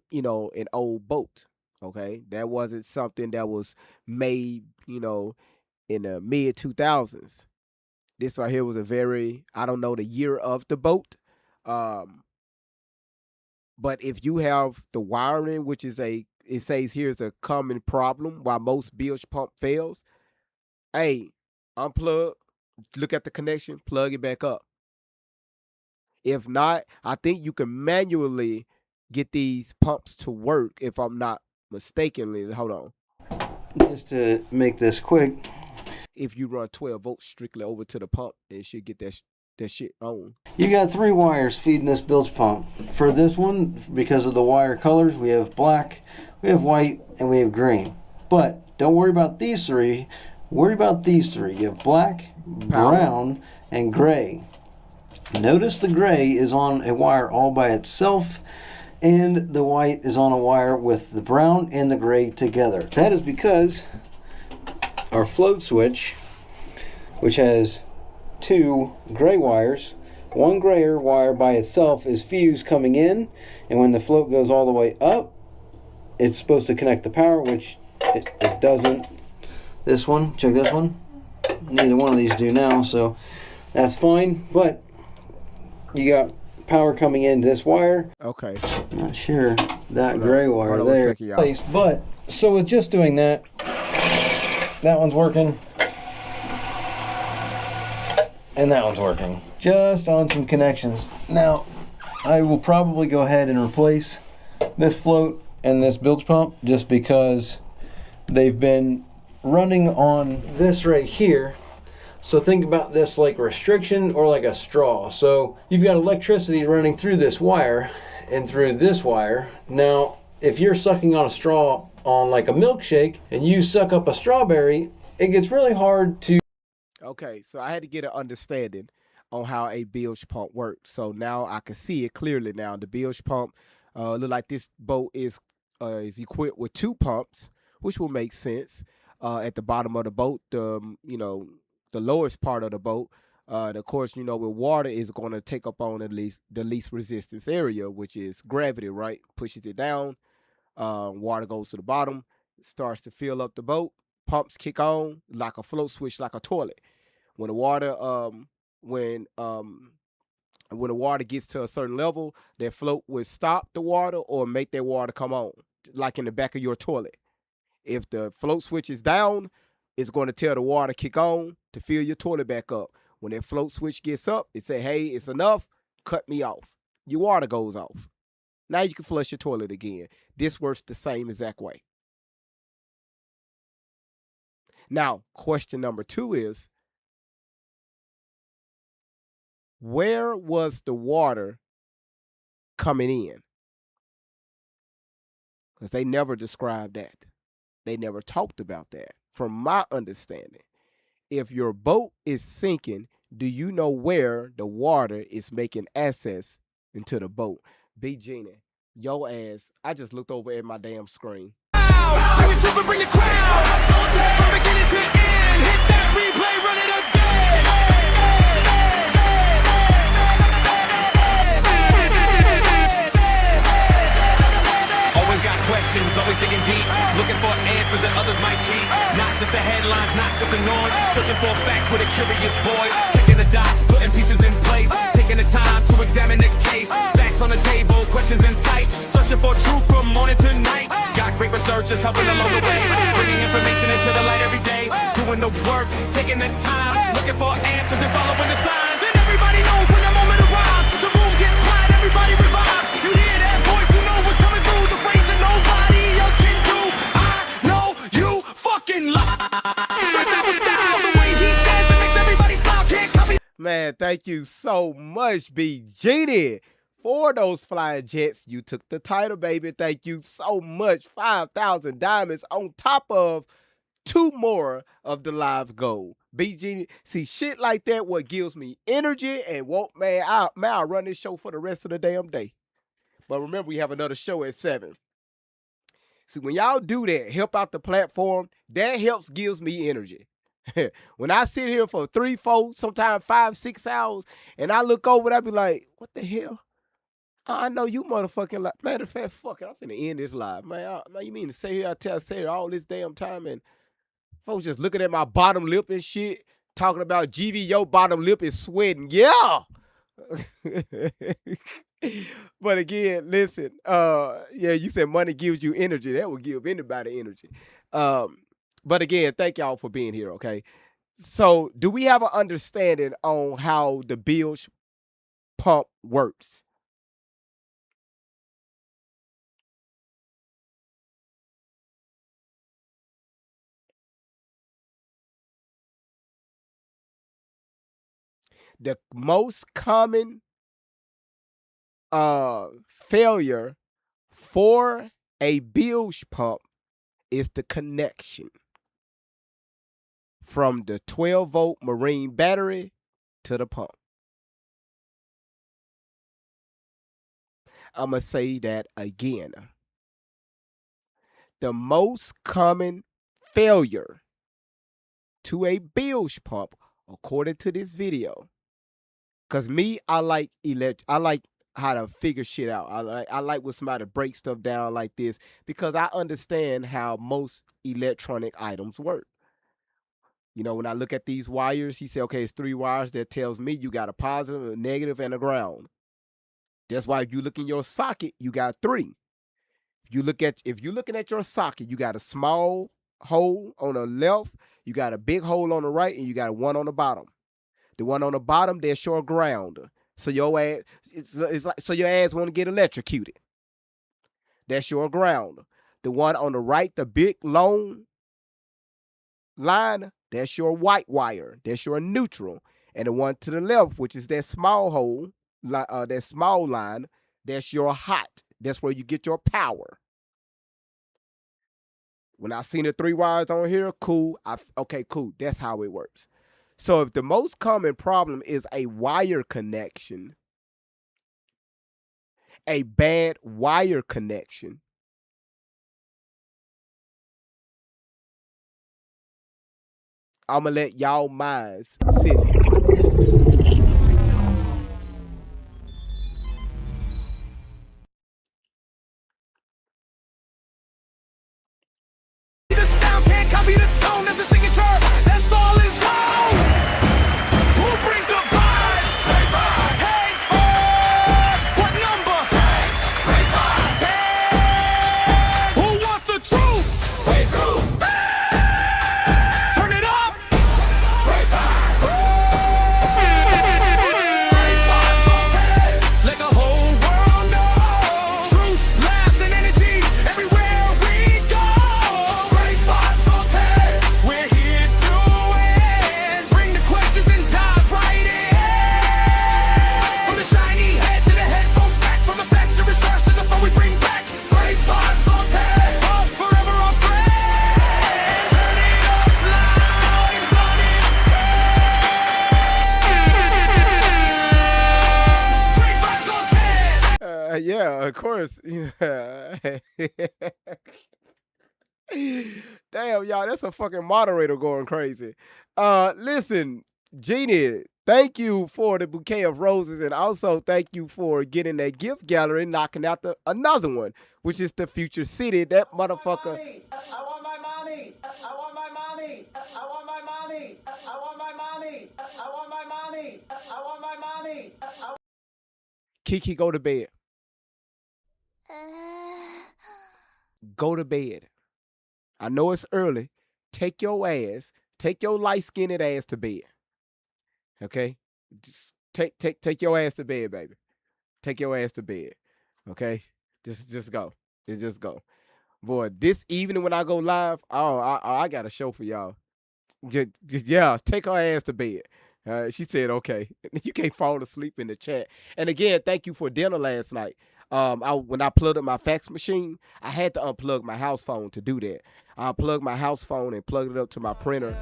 old boat. Okay, that wasn't something that was made in the mid 2000s. This right here was I don't know the year of the boat, but if you have the wiring, which is it says here is a common problem why most bilge pump fails. Hey, unplug, look at the connection, plug it back up. If not, I think you can manually get these pumps to work if I'm not mistakenly. Hold on. just to make this quick, If you run 12 volts strictly over to the pump, it should get that that shit on. You got 3 wires feeding this bilge pump. For this one, because of the wire colors, we have black, we have white, and we have green. But don't worry about these 3. Worry about these 3. You have black, brown, and gray. Notice the gray is on a wire all by itself, and the white is on a wire with the brown and the gray together. That is because our float switch, which has 2 gray wires, one grayer wire by itself is fused coming in, and when the float goes all the way up, it's supposed to connect the power, which it doesn't. This one, check this one, neither one of these do now, so that's fine. But you got power coming into this wire. Okay. Not sure that gray wire Hold on there a second, y'all. but so with just doing that, that one's working and that one's working, just on some connections. Now I will probably go ahead and replace this float and this bilge pump, just because they've been running on this right here. So think about this like restriction or like a straw. So you've got electricity running through this wire and through this wire. Now if you're sucking on a straw on like a milkshake and you suck up a strawberry, it gets really hard to. Okay, so I had to get an understanding on how a bilge pump works. So now I can see it clearly now. The bilge pump look like this boat is equipped with 2 pumps, which will make sense. At the bottom of the boat, you know, the lowest part of the boat, and of course, you know, with water is going to take up on the least resistance area, which is gravity, right? Pushes it down. Water goes to the bottom, starts to fill up the boat. Pumps kick on like a float switch, like a toilet. When the water, when the water gets to a certain level, that float would stop the water or make that water come on, like in the back of your toilet. If the float switch is down, it's going to tell the water kick on to fill your toilet back up. When that float switch gets up, it say, hey, it's enough, cut me off. Your water goes off. Now you can flush your toilet again. This works the same exact way. Now, question number 2 is, where was the water coming in? Because they never described that. They never talked about that. From my understanding, if your boat is sinking, do you know where the water is making access into the boat? B Genie, yo ass, I just looked over at my damn screen. Bring it to bring the crowd. From beginning to end, hit that replay, run it again. Always got questions, always digging deep, looking for answers that others might keep. Not just the headlines, not just the noise, searching for facts with a curious voice. Connecting the dots, putting pieces in place, taking the time to examine the case. Facts on the table, questions in sight, searching for truth from morning to night. Got great researchers helping along the way, bringing information into the light every day. Doing the work, taking the time, looking for answers and following the signs. And everybody knows when the moment arrives, the room gets quiet, everybody revives. You hear that voice, you know what's coming through, the phrase that nobody else can do. I know you fucking lie. Stretch out with style, the way he says it makes everybody smile. Can't copy. Man, thank you so much, B Genie, for those flying jets. You took the title, baby. Thank you so much. 5,000 diamonds on top of 2 more of the live gold. B Genie, see, shit like that what gives me energy and won't, man, I'll run this show for the rest of the damn day. But remember, we have another show at 7. See, when y'all do that, help out the platform, that helps, gives me energy. When I sit here for 3, 4, sometimes 5, 6 hours, and I look over, I be like, what the hell? I know you motherfucking like. Matter of fact, fuck it, I'm finna end this live, man. Man, you mean to say here, say here all this damn time, and folks just looking at my bottom lip and shit, talking about GV, your bottom lip is sweating. Yeah. But again, listen, yeah, you said money gives you energy. That would give anybody energy. But again, thank y'all for being here, okay? So do we have an understanding on how the bilge pump works? The most common failure for a bilge pump is the connection from the 12-volt marine battery to the pump. I'm going to say that again. The most common failure to a bilge pump, according to this video, because me, I like how to figure shit out. I like when somebody breaks stuff down like this because I understand how most electronic items work. You know, when I look at these wires, he said, okay, it's 3 wires. That tells me you got a positive, a negative, and a ground. That's why if you look in your socket, you got 3. If you're looking at your socket, you got a small hole on the left, you got a big hole on the right, and you got one on the bottom. The one on the bottom, that's your ground. So your ass, it's like so your ass want to get electrocuted. That's your ground. The one on the right, the big long line, that's your white wire. That's your neutral. And the one to the left, which is that small hole, that small line, that's your hot. That's where you get your power. When I seen the 3 wires on here, cool. Okay, cool. That's how it works. So if the most common problem is a wire connection, a bad wire connection, I'm going to let y'all minds sit. The sound can't copy the tone as a signature. That's all is wrong. Who brings the vibes? Great vibes. Hey, boys, what number? Great vibes. Hey, who wants the truth? We through. Turn it up. Great vibes. Great vibes on 10. Let the whole world know. Truth, laughs, and energy everywhere we go. Great vibes on 10. We're here to win. Bring the questions and dive right in. From the shiny head to the headphones back. From the facts to research to the phone we bring back. Great vibes on 10. Up forever our friends. Turn it up loud and run it. Great vibes on 10. Yeah, of course. Damn, y'all, that's a fucking moderator going crazy. Listen, Jeannie, thank you for the bouquet of roses, and also thank you for getting that gift gallery, knocking out another one, which is the Future City. That motherfucker. I want my mommy. I want my mommy. I want my mommy. I want my mommy. I want my mommy. I want my mommy. Kiki, go to bed. Go to bed. I know it's early. Take your light-skinned ass to bed. Okay? Just take your ass to bed, baby. Take your ass to bed. Okay? Just go. Just go. Boy, this evening when I go live, I got a show for y'all. Yeah, take her ass to bed. She said, okay. You can't fall asleep in the chat. And again, thank you for dinner last night. When I plugged up my fax machine, I had to unplug my house phone to do that. I unplugged my house phone and plugged it up to my printer.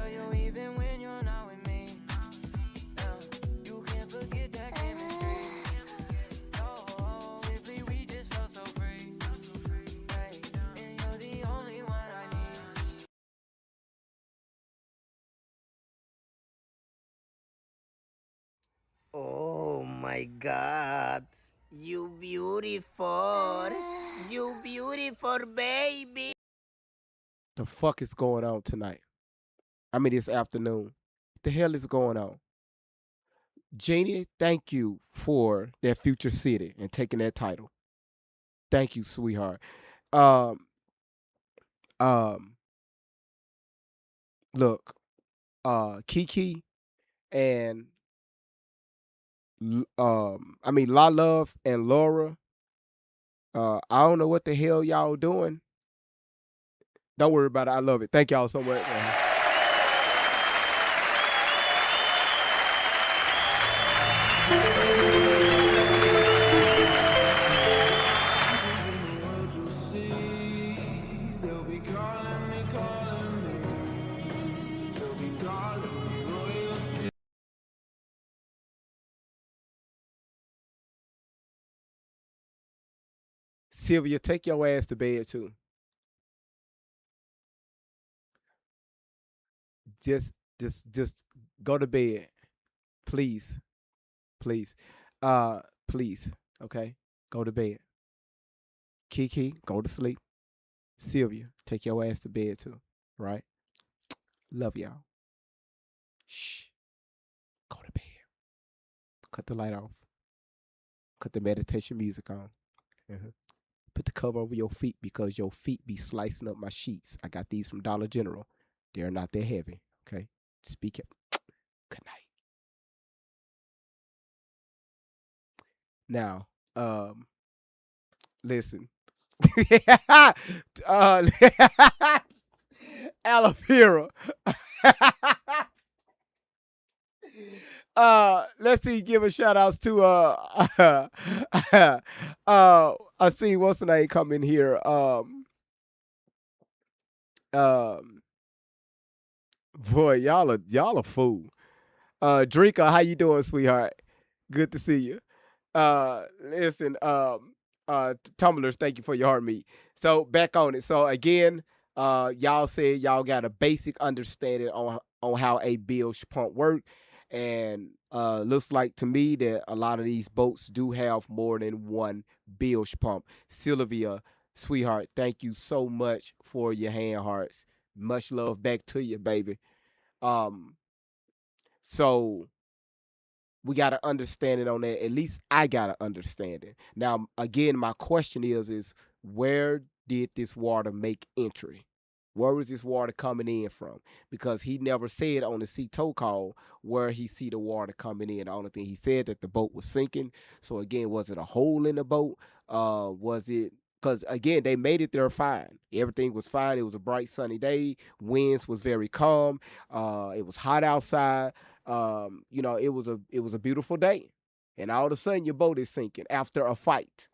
Oh my God, you beautiful, you beautiful baby. The fuck is going on tonight? I mean, this afternoon. What the hell is going on? Jeannie, thank you for that Future City and taking that title. Thank you, sweetheart. Look, Kiki and La Love and Laura. I don't know what the hell y'all doing. Don't worry about it. I love it. Thank y'all so much. Sylvia, take your ass to bed too. Just, just go to bed, please, please, uh, please. Okay, go to bed. Kiki, go to sleep. Sylvia, take your ass to bed too. Right? Love y'all. Shh. Go to bed. Cut the light off. Cut the meditation music on. Uh-huh. Put the cover over your feet because your feet be slicing up my sheets. I got these from Dollar General. They're not that heavy. Okay. Speak it. Good night. Now, listen. uh, aloe vera. Let's see, give a shout outs to I see what's the name coming here. Um boy, y'all are fool. Drika, how you doing, sweetheart? Good to see you. Listen, tumblers, thank you for your heart meat. So back on it. So again, y'all said y'all got a basic understanding on how a bilge pump work, and looks like to me that a lot of these boats do have more than one bilge pump. Sylvia, sweetheart, thank you so much for your hand hearts. Much love back to you, baby. Um, so we got to understand it on that. At least I got to understand it. Now, again, my question is where did this water make entry? Where was this water coming in from? Because he never said on the sea tow call where he see the water coming in. The only thing he said that the boat was sinking. So again, was it a hole in the boat? Was it because again they made it there fine. Everything was fine. It was a bright sunny day. Winds was very calm. It was hot outside. It was a beautiful day, and all of a sudden your boat is sinking after a fight.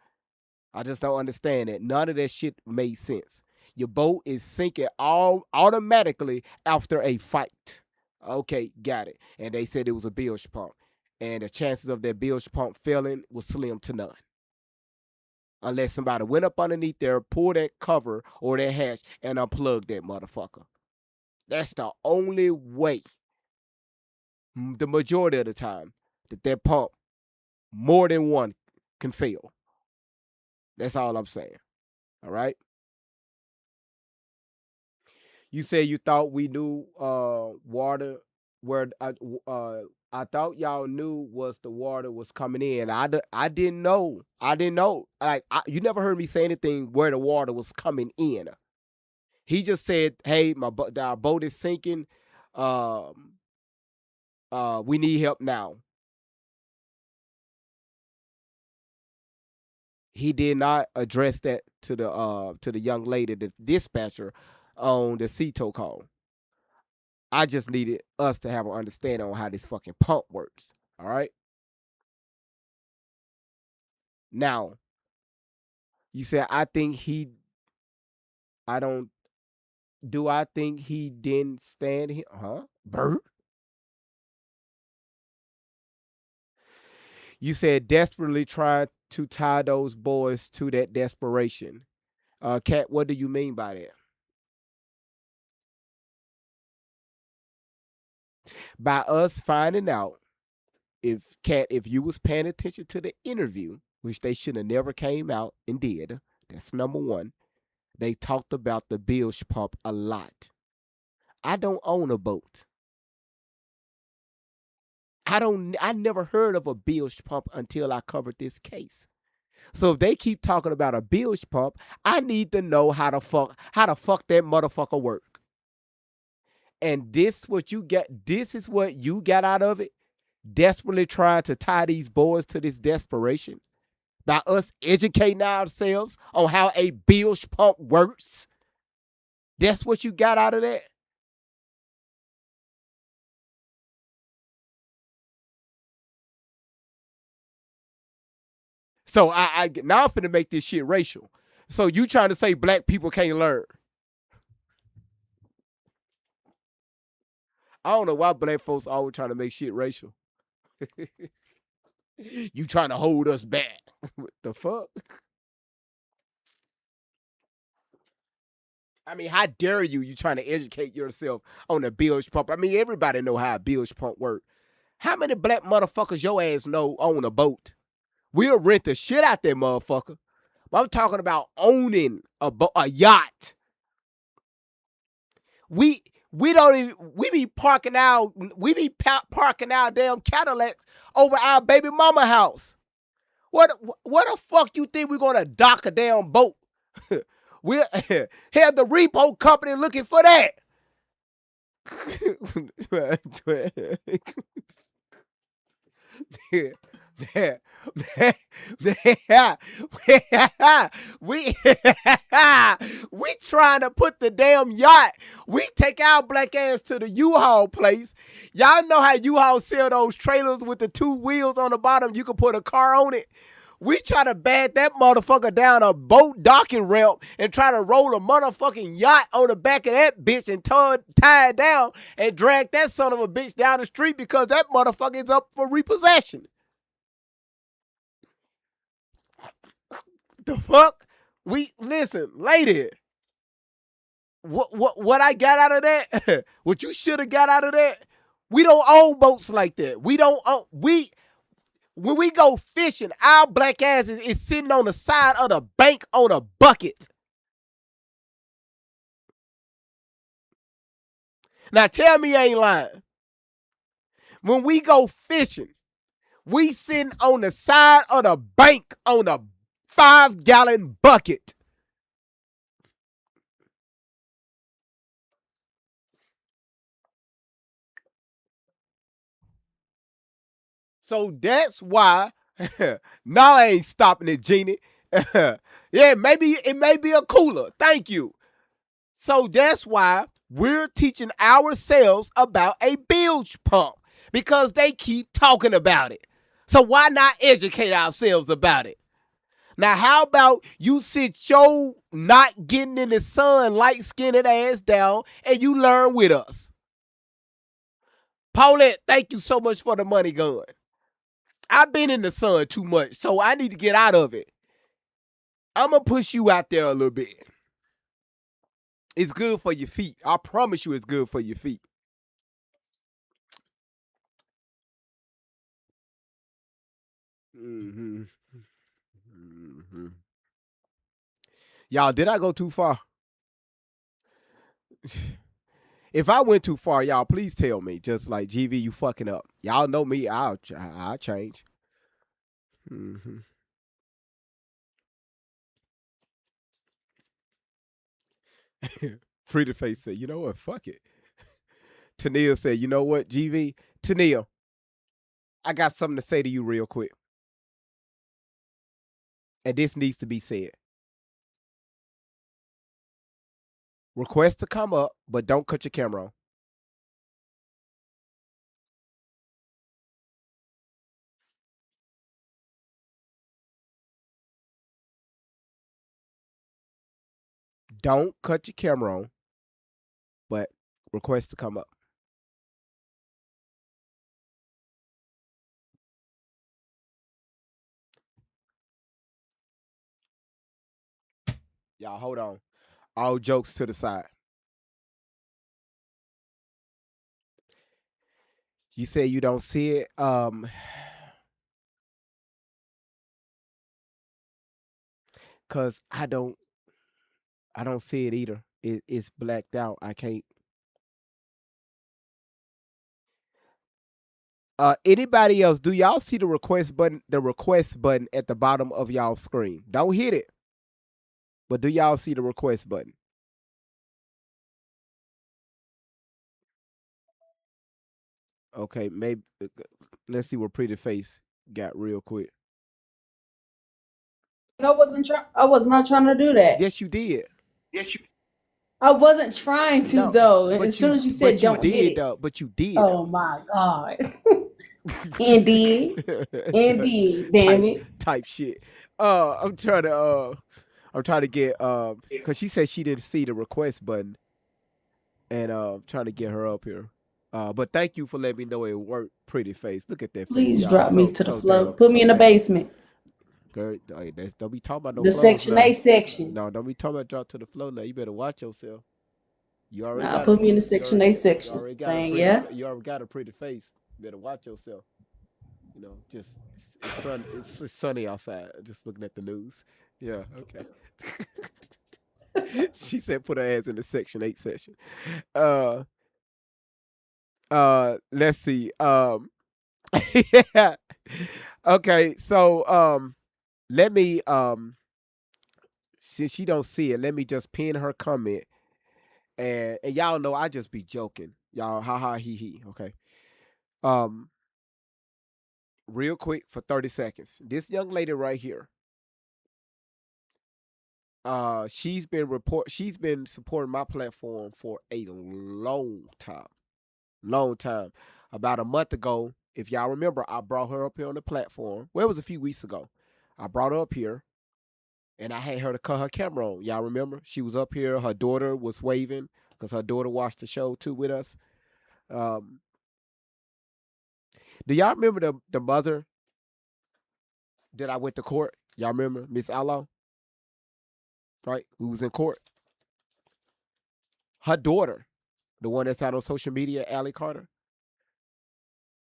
I just don't understand that. None of that shit made sense. Your boat is sinking all automatically after a fight. Okay, got it. And they said it was a bilge pump, and the chances of that bilge pump failing was slim to none. Unless somebody went up underneath there, pulled that cover or that hatch, and unplugged that motherfucker. That's the only way the majority of the time that pump more than one can fail. That's all I'm saying. All right. You say you thought we knew water where I thought y'all knew was the water was coming in. I didn't know. I didn't know. Like you never heard me say anything where the water was coming in. He just said, "Hey, our boat is sinking. Um, we need help now." He did not address that to the young lady, the dispatcher on the CETO call. I just needed us to have an understanding on how this fucking pump works. All right. Now, you said I don't do I think he didn't stand here? Huh? Bert? You said desperately trying to tie those boys to that desperation. Kat, what do you mean by that? By us finding out if you was paying attention to the interview, which they should have never came out and did. That's number one. They talked about the bilge pump a lot. I don't own a boat. I never heard of a bilge pump until I covered this case. So if they keep talking about a bilge pump, I need to know how the fuck that motherfucker work. And this is what you got out of it, desperately trying to tie these boys to this desperation by us educating ourselves on how a bilge pump works. That's what you got out of that. So I now I'm finna make this shit racial. So you trying to say black people can't learn? I don't know why black folks always trying to make shit racial. You trying to hold us back? What the fuck? I mean, how dare you? You trying to educate yourself on the bilge pump? I mean, everybody know how a bilge pump work. How many black motherfuckers your ass know own a boat? We'll rent the shit out that motherfucker. But I'm talking about owning a yacht. We don't even we be parking our damn Cadillacs over our baby mama house. What the fuck you think we're gonna dock a damn boat? We'll have the repo company looking for that. we we trying to put the damn yacht. We take our black ass to the U-Haul place. Y'all know how U-Haul sell those trailers with the 2 wheels on the bottom. You can put a car on it. We try to bag that motherfucker down a boat docking ramp and try to roll a motherfucking yacht on the back of that bitch and tie it down and drag that son of a bitch down the street because that motherfucker is up for repossession. The fuck? Listen, lady. What I got out of that? What you should have got out of that? We don't own boats like that. We don't own when we go fishing, our black ass is sitting on the side of the bank on a bucket. Now tell me I ain't lying. When we go fishing, we sitting on the side of the bank on a 5-gallon bucket. So that's why, no, I ain't stopping it, Genie. Yeah, maybe it may be a cooler. Thank you. So that's why we're teaching ourselves about a bilge pump because they keep talking about it. So why not educate ourselves about it? Now, how about you sit your not getting in the sun, light-skinned ass down and you learn with us? Paulette, thank you so much for the money gun. I've been in the sun too much, so I need to get out of it. I'm going to push you out there a little bit. It's good for your feet. I promise you it's good for your feet. Mm-hmm. Mm-hmm. Y'all, did I go too far? If I went too far, y'all, please tell me. Just like, GV, you fucking up. Y'all know me. I'll change. Mm-hmm. Pretty Face said, you know what? Fuck it. Tania said, you know what, GV? Tania, I got something to say to you real quick. And this needs to be said. Request to come up, but don't cut your camera on. Don't cut your camera on, but request to come up. Y'all, hold on. All jokes to the side. You say you don't see it. Cause I don't see it either. It's blacked out. I can't. Anybody else? Do y'all see the request button? The request button at the bottom of y'all screen. Don't hit it. But do y'all see the request button? Okay, maybe let's see what Pretty Face got real quick. I was not trying to do that. Yes, you did. I wasn't trying to No, though. but As soon as you said but you don't hit did it. though. But you did. Oh my God. Indeed. Indeed. Damn it. Type shit. I'm trying to get because she said she didn't see the request button, and trying to get her up here. But thank you for letting me know it worked. Pretty face. Look at that face, Please y'all. drop me So to the so floor. damn Put so me in the damn. basement. Girl, don't be talking about no The flows Section now. 8 section. No, don't be talking about drop to the flow now. You better watch yourself. You already Nah, got a put me in the you Section already 8 you section. already got a Thing, pretty yeah? you already got a pretty face. You better watch yourself. You know, just it's sunny outside. Just looking at the news. Yeah, okay. She said put her ass in the Section 8 section. Uh let's see. Yeah. Okay, so let me since she don't see it, let me just pin her comment. And y'all know I just be joking. Y'all ha ha he. Okay. Um real quick for 30 seconds. This young lady right here, she's been supporting my platform for a long time. Long time. About a month ago, if y'all remember, I brought her up here on the platform. Well, it was a few weeks ago. I brought her up here and I had her to cut her camera on. Y'all remember? She was up here. Her daughter was waving because her daughter watched the show too with us. Um, do y'all remember the mother that I went to court? Y'all remember Miss Allo? Right? We was in court. Her daughter, the one that's out on social media, Allie Carter,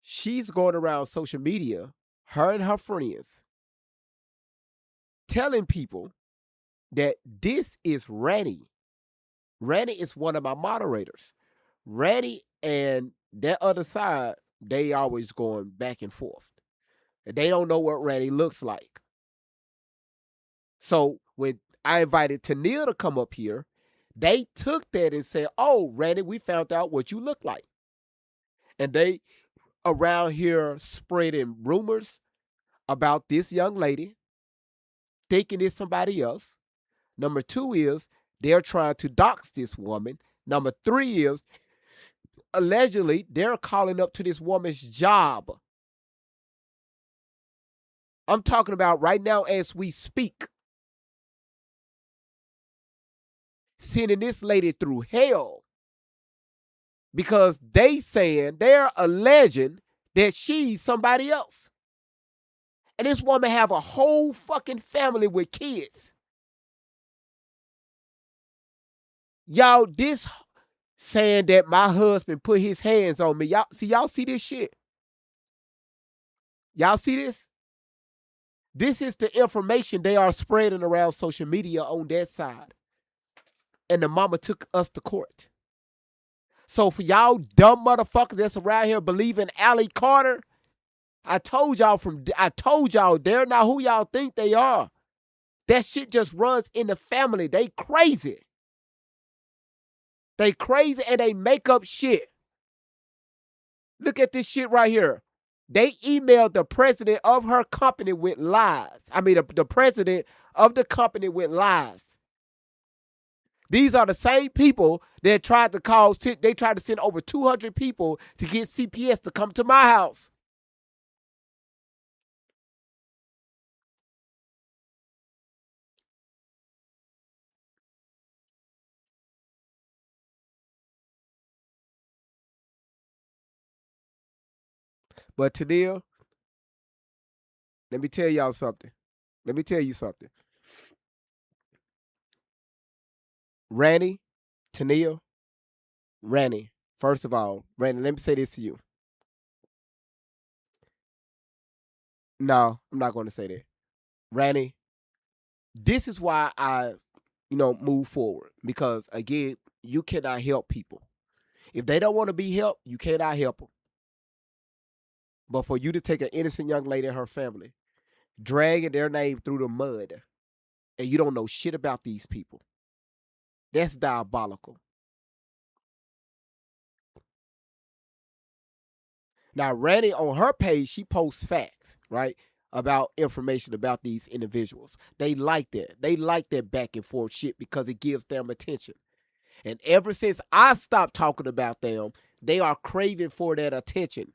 she's going around social media, her and her friends, telling people that this is Ranny. Ranny is one of my moderators. Ranny and that other side, they always going back and forth. And they don't know what Ranny looks like. So when I invited Tennille to come up here, they took that and said, oh, Randy, we found out what you look like. And they around here spreading rumors about this young lady, thinking it's somebody else. Number two is they're trying to dox this woman. Number three is allegedly they're calling up to this woman's job. I'm talking about right now as we speak. Sending this lady through hell because they're alleging that she's somebody else. And this woman have a whole fucking family with kids. Y'all, this saying that my husband put his hands on me. Y'all see this shit? Y'all see this? This is the information they are spreading around social media on that side. And the mama took us to court. So for y'all dumb motherfuckers that's around here believing Allie Carter, I told y'all they're not who y'all think they are. That shit just runs in the family. They crazy. They crazy and they make up shit. Look at this shit right here. They emailed the president of her company with lies. I mean, the president of the company with lies. These are the same people that tried to send over 200 people to get CPS to come to my house. But Tennille, let me tell y'all something. Let me tell you something. Ranny, Tennille, Ranny, first of all, Ranny, let me say this to you. No, I'm not going to say that. Ranny, this is why I, move forward. Because, again, you cannot help people. If they don't want to be helped, you cannot help them. But for you to take an innocent young lady and her family, dragging their name through the mud, and you don't know shit about these people, that's diabolical. Now, Randy, on her page, she posts facts, right, about information about these individuals. They like that. They like that back and forth shit because it gives them attention. And ever since I stopped talking about them, they are craving for that attention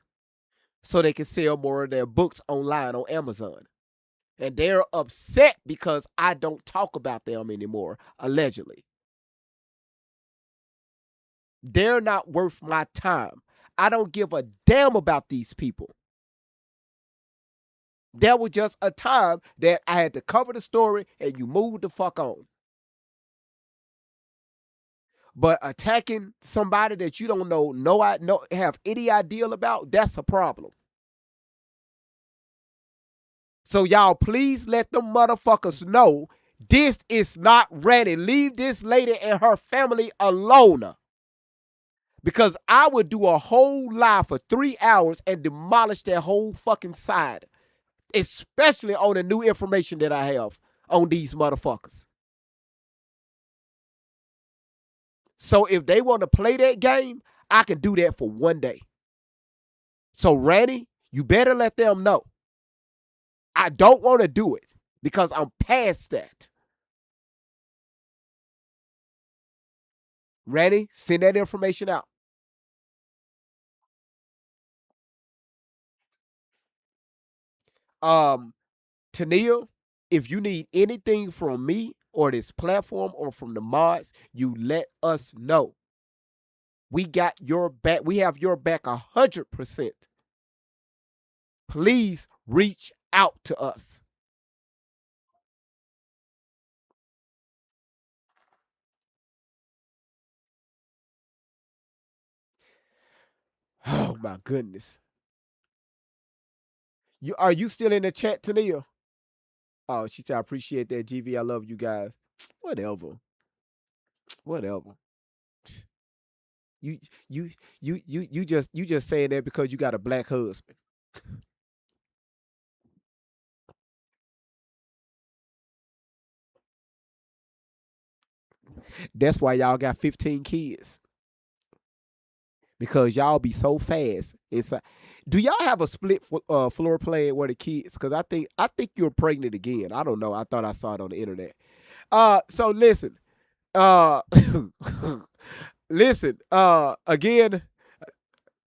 so they can sell more of their books online on Amazon. And they're upset because I don't talk about them anymore, allegedly. They're not worth my time. I don't give a damn about these people. There was just a time that I had to cover the story and you moved the fuck on. But attacking somebody that you don't know, have any idea about, that's a problem. So y'all please let them motherfuckers know this is not ready. Leave this lady and her family alone. Because I would do a whole live for 3 hours and demolish their whole fucking side. Especially on the new information that I have on these motherfuckers. So if they want to play that game, I can do that for one day. So Randy, you better let them know. I don't want to do it because I'm past that. Randy, send that information out. Tania, if you need anything from me or this platform or from the mods, you let us know. We got your back. We have your back 100%. Please reach out to us. Oh my goodness. Are you still in the chat, Tania? Oh, she said, I appreciate that, GV. I love you guys. Whatever. Whatever. You you just saying that because you got a black husband. That's why y'all got 15 kids. Because y'all be so fast. Do y'all have a split floor plan where the kids? Because I think you're pregnant again. I don't know. I thought I saw it on the internet. So listen. Listen. Again.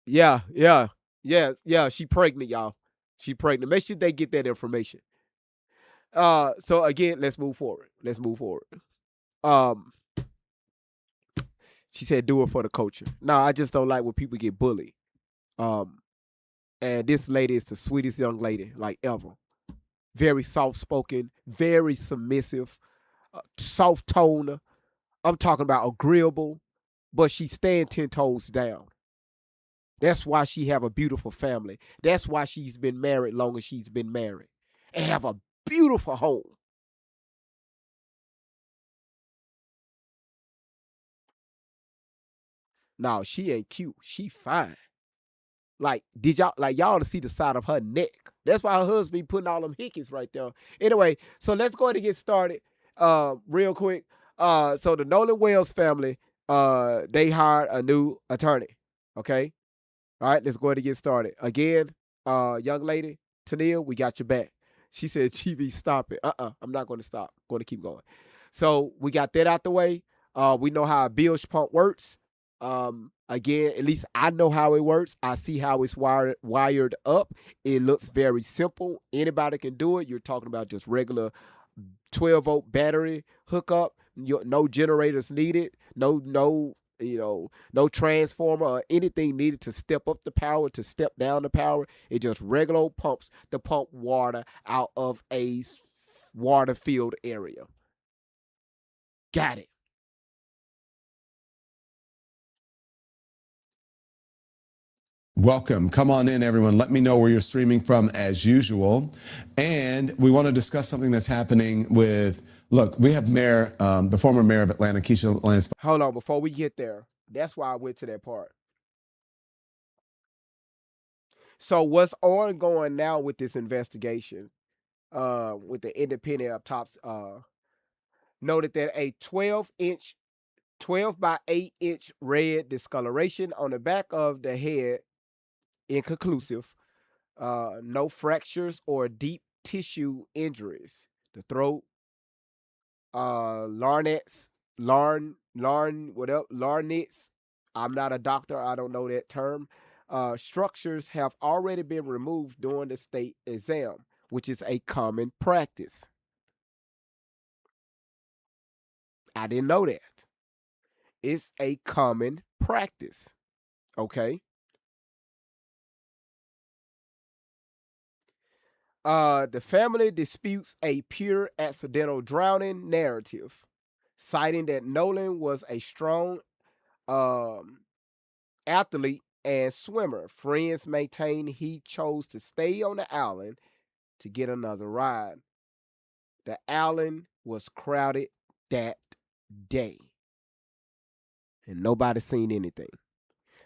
Yeah. She pregnant, y'all. She pregnant. Make sure they get that information. So again, let's move forward. She said, do it for the culture. No, I just don't like when people get bullied. And this lady is the sweetest young lady, like ever. Very soft-spoken, very submissive, soft tone. I'm talking about agreeable, but she stand 10 toes down. That's why she have a beautiful family. That's why she's been married long as she's been married. And have a beautiful home. No, she ain't cute. She fine. Like, y'all to see the side of her neck. That's why her husband be putting all them hickeys right there. Anyway, so let's go ahead and get started real quick. So the Nolan Wells family, they hired a new attorney. Okay? All right, let's go ahead and get started. Again, young lady, Tania, we got your back. She said, TV, stop it. I'm not going to stop. I'm going to keep going. So we got that out the way. We know how a bilge pump works. Again, at least I know how it works. I see how it's wired up. It looks very simple. Anybody can do it. You're talking about just regular 12-volt battery hookup. No generators needed. No transformer or anything needed to step up the power, to step down the power. It just regular pumps to pump water out of a water-filled area. Got it. welcome. Come on in, everyone. Let me know where you're streaming from as usual. And we want to discuss something that's happening with, look, we have the former mayor of Atlanta, Keisha Lance. Hold on, before we get there, that's why I went to that part. So what's ongoing now with this investigation, with the independent autopsy, noted that a 12 by 8-inch red discoloration on the back of the head, inconclusive, no fractures or deep tissue injuries. The throat, larynx, larynx. I'm not a doctor. I don't know that term. Structures have already been removed during the state exam. which is a common practice. I didn't know that. It's a common practice. Okay. The family disputes a pure accidental drowning narrative, citing that Nolan was a strong athlete and swimmer. Friends maintain he chose to stay on the island to get another ride. The island was crowded that day, and nobody seen anything.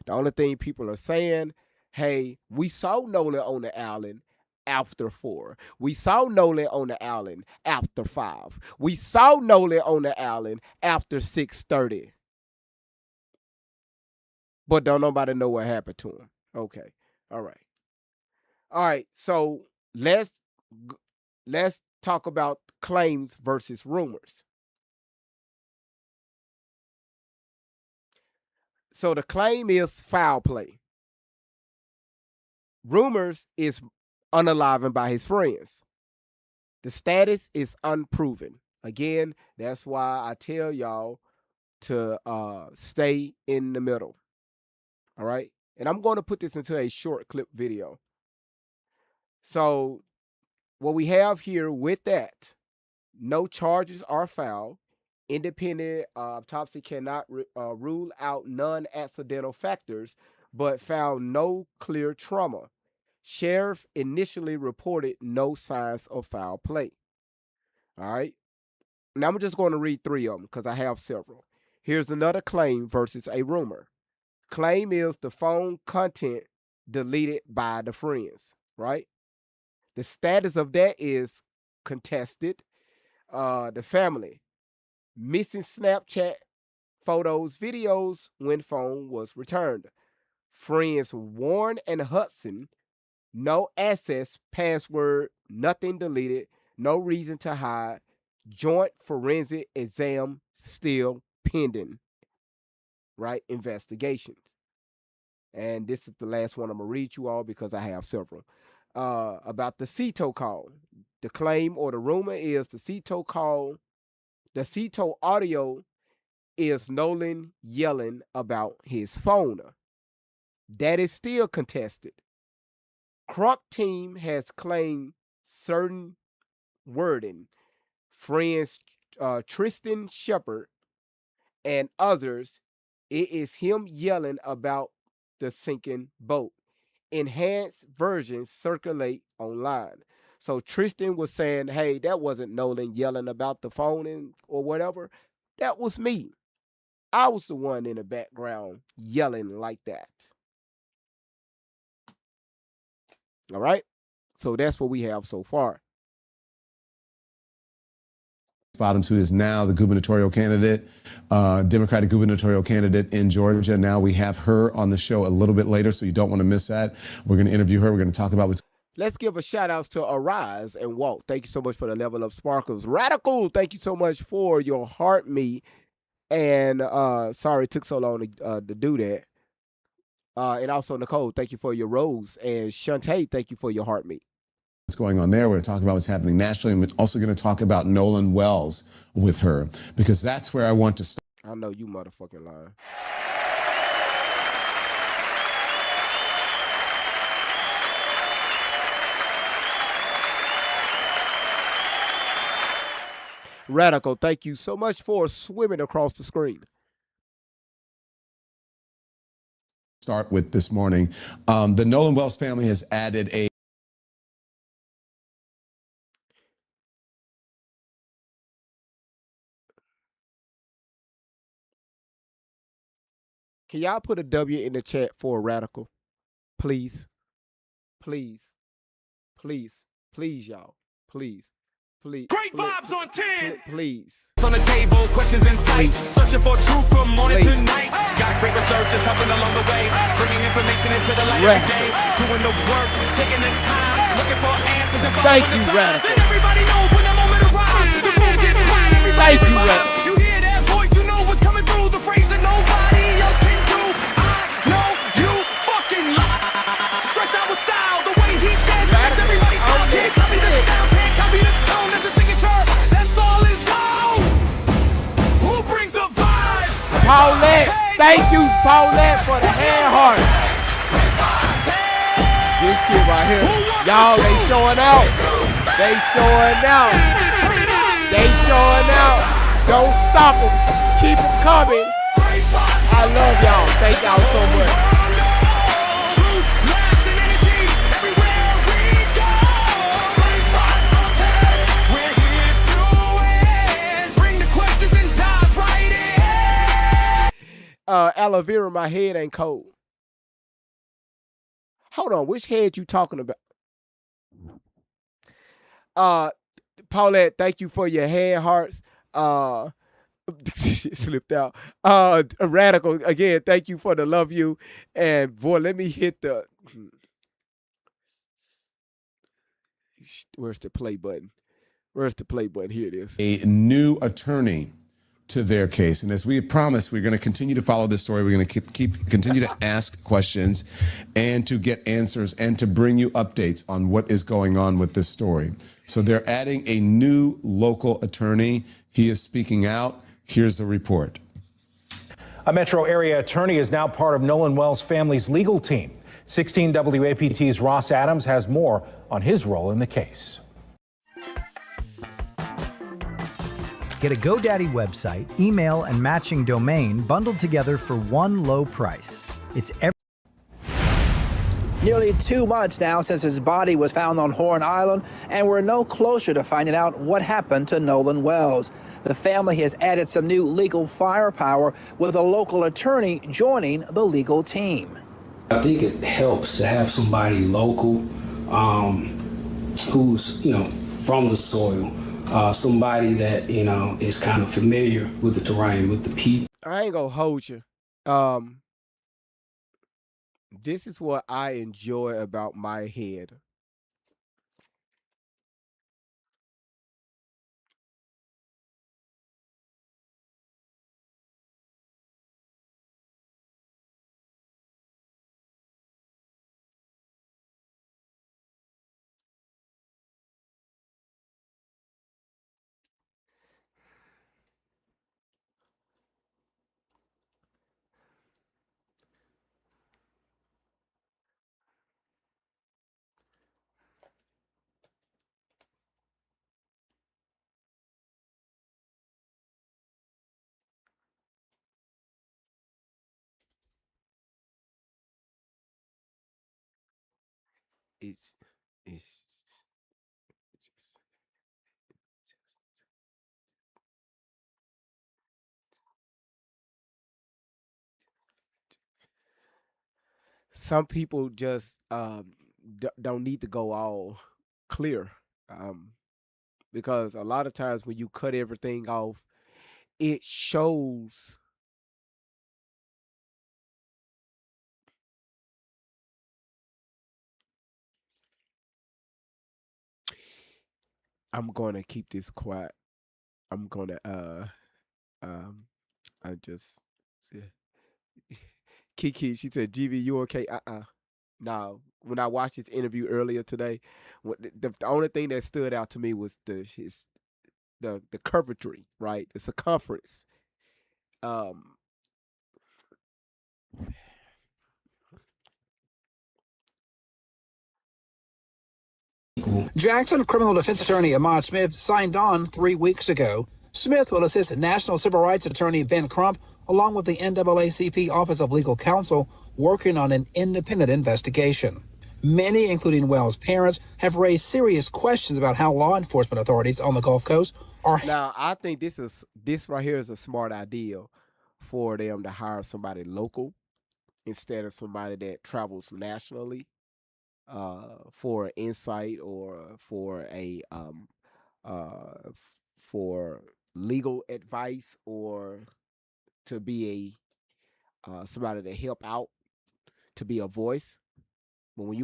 The only thing people are saying, hey, we saw Nolan on the island after 4. We saw Nolan on the island after 5. We saw Nolan on the island after 6:30. But don't nobody know what happened to him. Okay. All right. All right. So let's talk about claims versus rumors. So the claim is foul play. Rumors is unalivened by his friends. The status is unproven. Again, that's why I tell y'all to stay in the middle. All right. And I'm going to put this into a short clip video. So what we have here with that, no charges are filed. Independent autopsy cannot rule out non-accidental factors, but found no clear trauma. Sheriff initially reported no signs of foul play. All right. Now I'm just going to read 3 of them because I have several. Here's another claim versus a rumor. Claim is the phone content deleted by the friends, right? The status of that is contested. The family, missing Snapchat photos, videos when phone was returned. Friends Warren and Hudson, no access, password, nothing deleted, no reason to hide. Joint forensic exam still pending, right? Investigations. And this is the last one I'm going to read you all because I have several. About the CETO call. The claim or the rumor is the CETO call, the CETO audio is Nolan yelling about his phone. That is still contested. Crump team has claimed certain wording. Friends Tristan Shepard and others, it is him yelling about the sinking boat. Enhanced versions circulate online. So Tristan was saying, hey, that wasn't Nolan yelling about the phone or whatever. That was me. I was the one in the background yelling like that. All right. So that's what we have so far. Bottoms, who is now the gubernatorial candidate, Democratic gubernatorial candidate in Georgia. Now we have her on the show a little bit later, so you don't want to miss that. We're going to interview her. We're going to talk about what's. Let's give a shout out to Arise and Walt. Thank you so much for the level of sparkles. Radical, thank you so much for your heart me. And sorry it took so long to do that. And also Nicole, thank you for your rose. And Shantae, thank you for your heart me. What's going on there. We're going to talk about what's happening nationally, and we're also going to talk about Nolan Wells with her, because that's where I want to start. I know you motherfucking lying. Radical, thank you so much for swimming across the screen. Start with this morning. The Nolan Wells family has added a. Can y'all put a W in the chat for Radical? Please. Please. Please. Please, y'all. Please. Please. Great vibes on 10. Please. On the table, questions in sight. Searching for truth from morning to night. Got great researchers helping along the way. Bringing information into the light every day. Doing the work, taking the time. Looking for answers and following the signs. And everybody knows when the moment arrives. The room gets quiet, everybody revives. You hear that voice, you know what's coming through. The phrase that nobody else can do. I know you fucking lie. Stretched out with style, the way he says it makes everybody stop. Can't copy the Thank you, Paulette, for the hand heart. This shit right here. Y'all, they showing out. They showing out. They showing out. Don't stop them. Keep them coming. I love y'all. Thank y'all so much. Aloe vera, my head ain't cold. Hold on, which head you talking about? Paulette, thank you for your hand hearts. Shit slipped out. Radical, again, thank you for the love you. And boy, let me hit the where's the play button? Where's the play button? Here it is. A new attorney to their case. And as we had promised, we're going to continue to follow this story. We're going to continue to ask questions and to get answers and to bring you updates on what is going on with this story. So they're adding a new local attorney. He is speaking out. Here's a report. A metro area attorney is now part of Nolan Wells' family's legal team. 16 WAPT's Ross Adams has more on his role in the case. Get a GoDaddy website, email, and matching domain bundled together for one low price. It's Nearly 2 months now since his body was found on Horn Island, and we're no closer to finding out what happened to Nolan Wells. The family has added some new legal firepower with a local attorney joining the legal team. I think it helps to have somebody local who's, from the soil. Somebody that, is kind of familiar with the terrain, with the people. I ain't gonna hold you. This is what I enjoy about my head. It's some people just don't need to go all clear, because a lot of times when you cut everything off, it shows. I'm gonna keep this quiet. I'm gonna I just Kiki, she said, "GV, you okay?" No. When I watched his interview earlier today, the only thing that stood out to me was the curvature, right? The circumference. Jackson criminal defense attorney Ahmad Smith signed on 3 weeks ago. Smith will assist National Civil Rights Attorney Ben Crump, along with the NAACP Office of Legal Counsel, working on an independent investigation. Many, including Wells' parents, have raised serious questions about how law enforcement authorities on the Gulf Coast are. Now, I think this right here is a smart idea for them to hire somebody local instead of somebody that travels nationally for insight or for for legal advice or to be somebody to help out, to be a voice. But when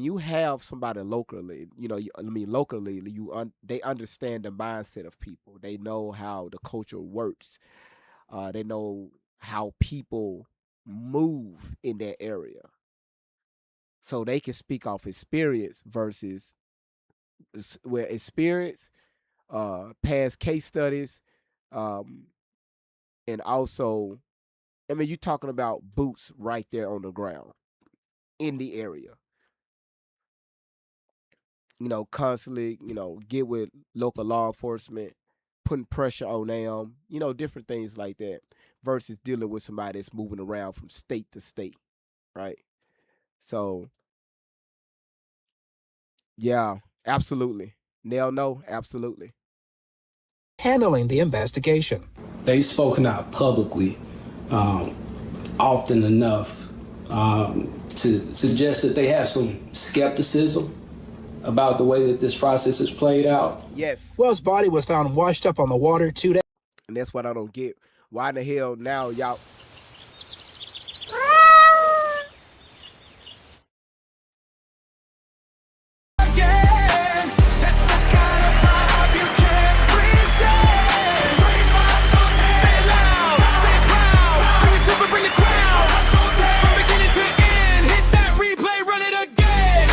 you have somebody locally, locally, they understand the mindset of people. They know how the culture works. They know how people move in that area, so they can speak off experience versus where experience, past case studies, and also I mean, you're talking about boots right there on the ground in the area. Constantly, get with local law enforcement, putting pressure on them, different things like that, versus dealing with somebody that's moving around from state to state, right? So, yeah, absolutely. Nell, no, absolutely. handling the investigation. They've spoken out publicly often enough to suggest that they have some skepticism about the way that this process is played out. Yes. Wells' body was found washed up on the water 2 days. And that's what I don't get. Why the hell now y'all? Again, that's the kind of vibe you can't pretend. Great vibes on tape. Say it loud, say it proud. Bring it to the, bring the crowd. From beginning to end, hit that replay, run it again.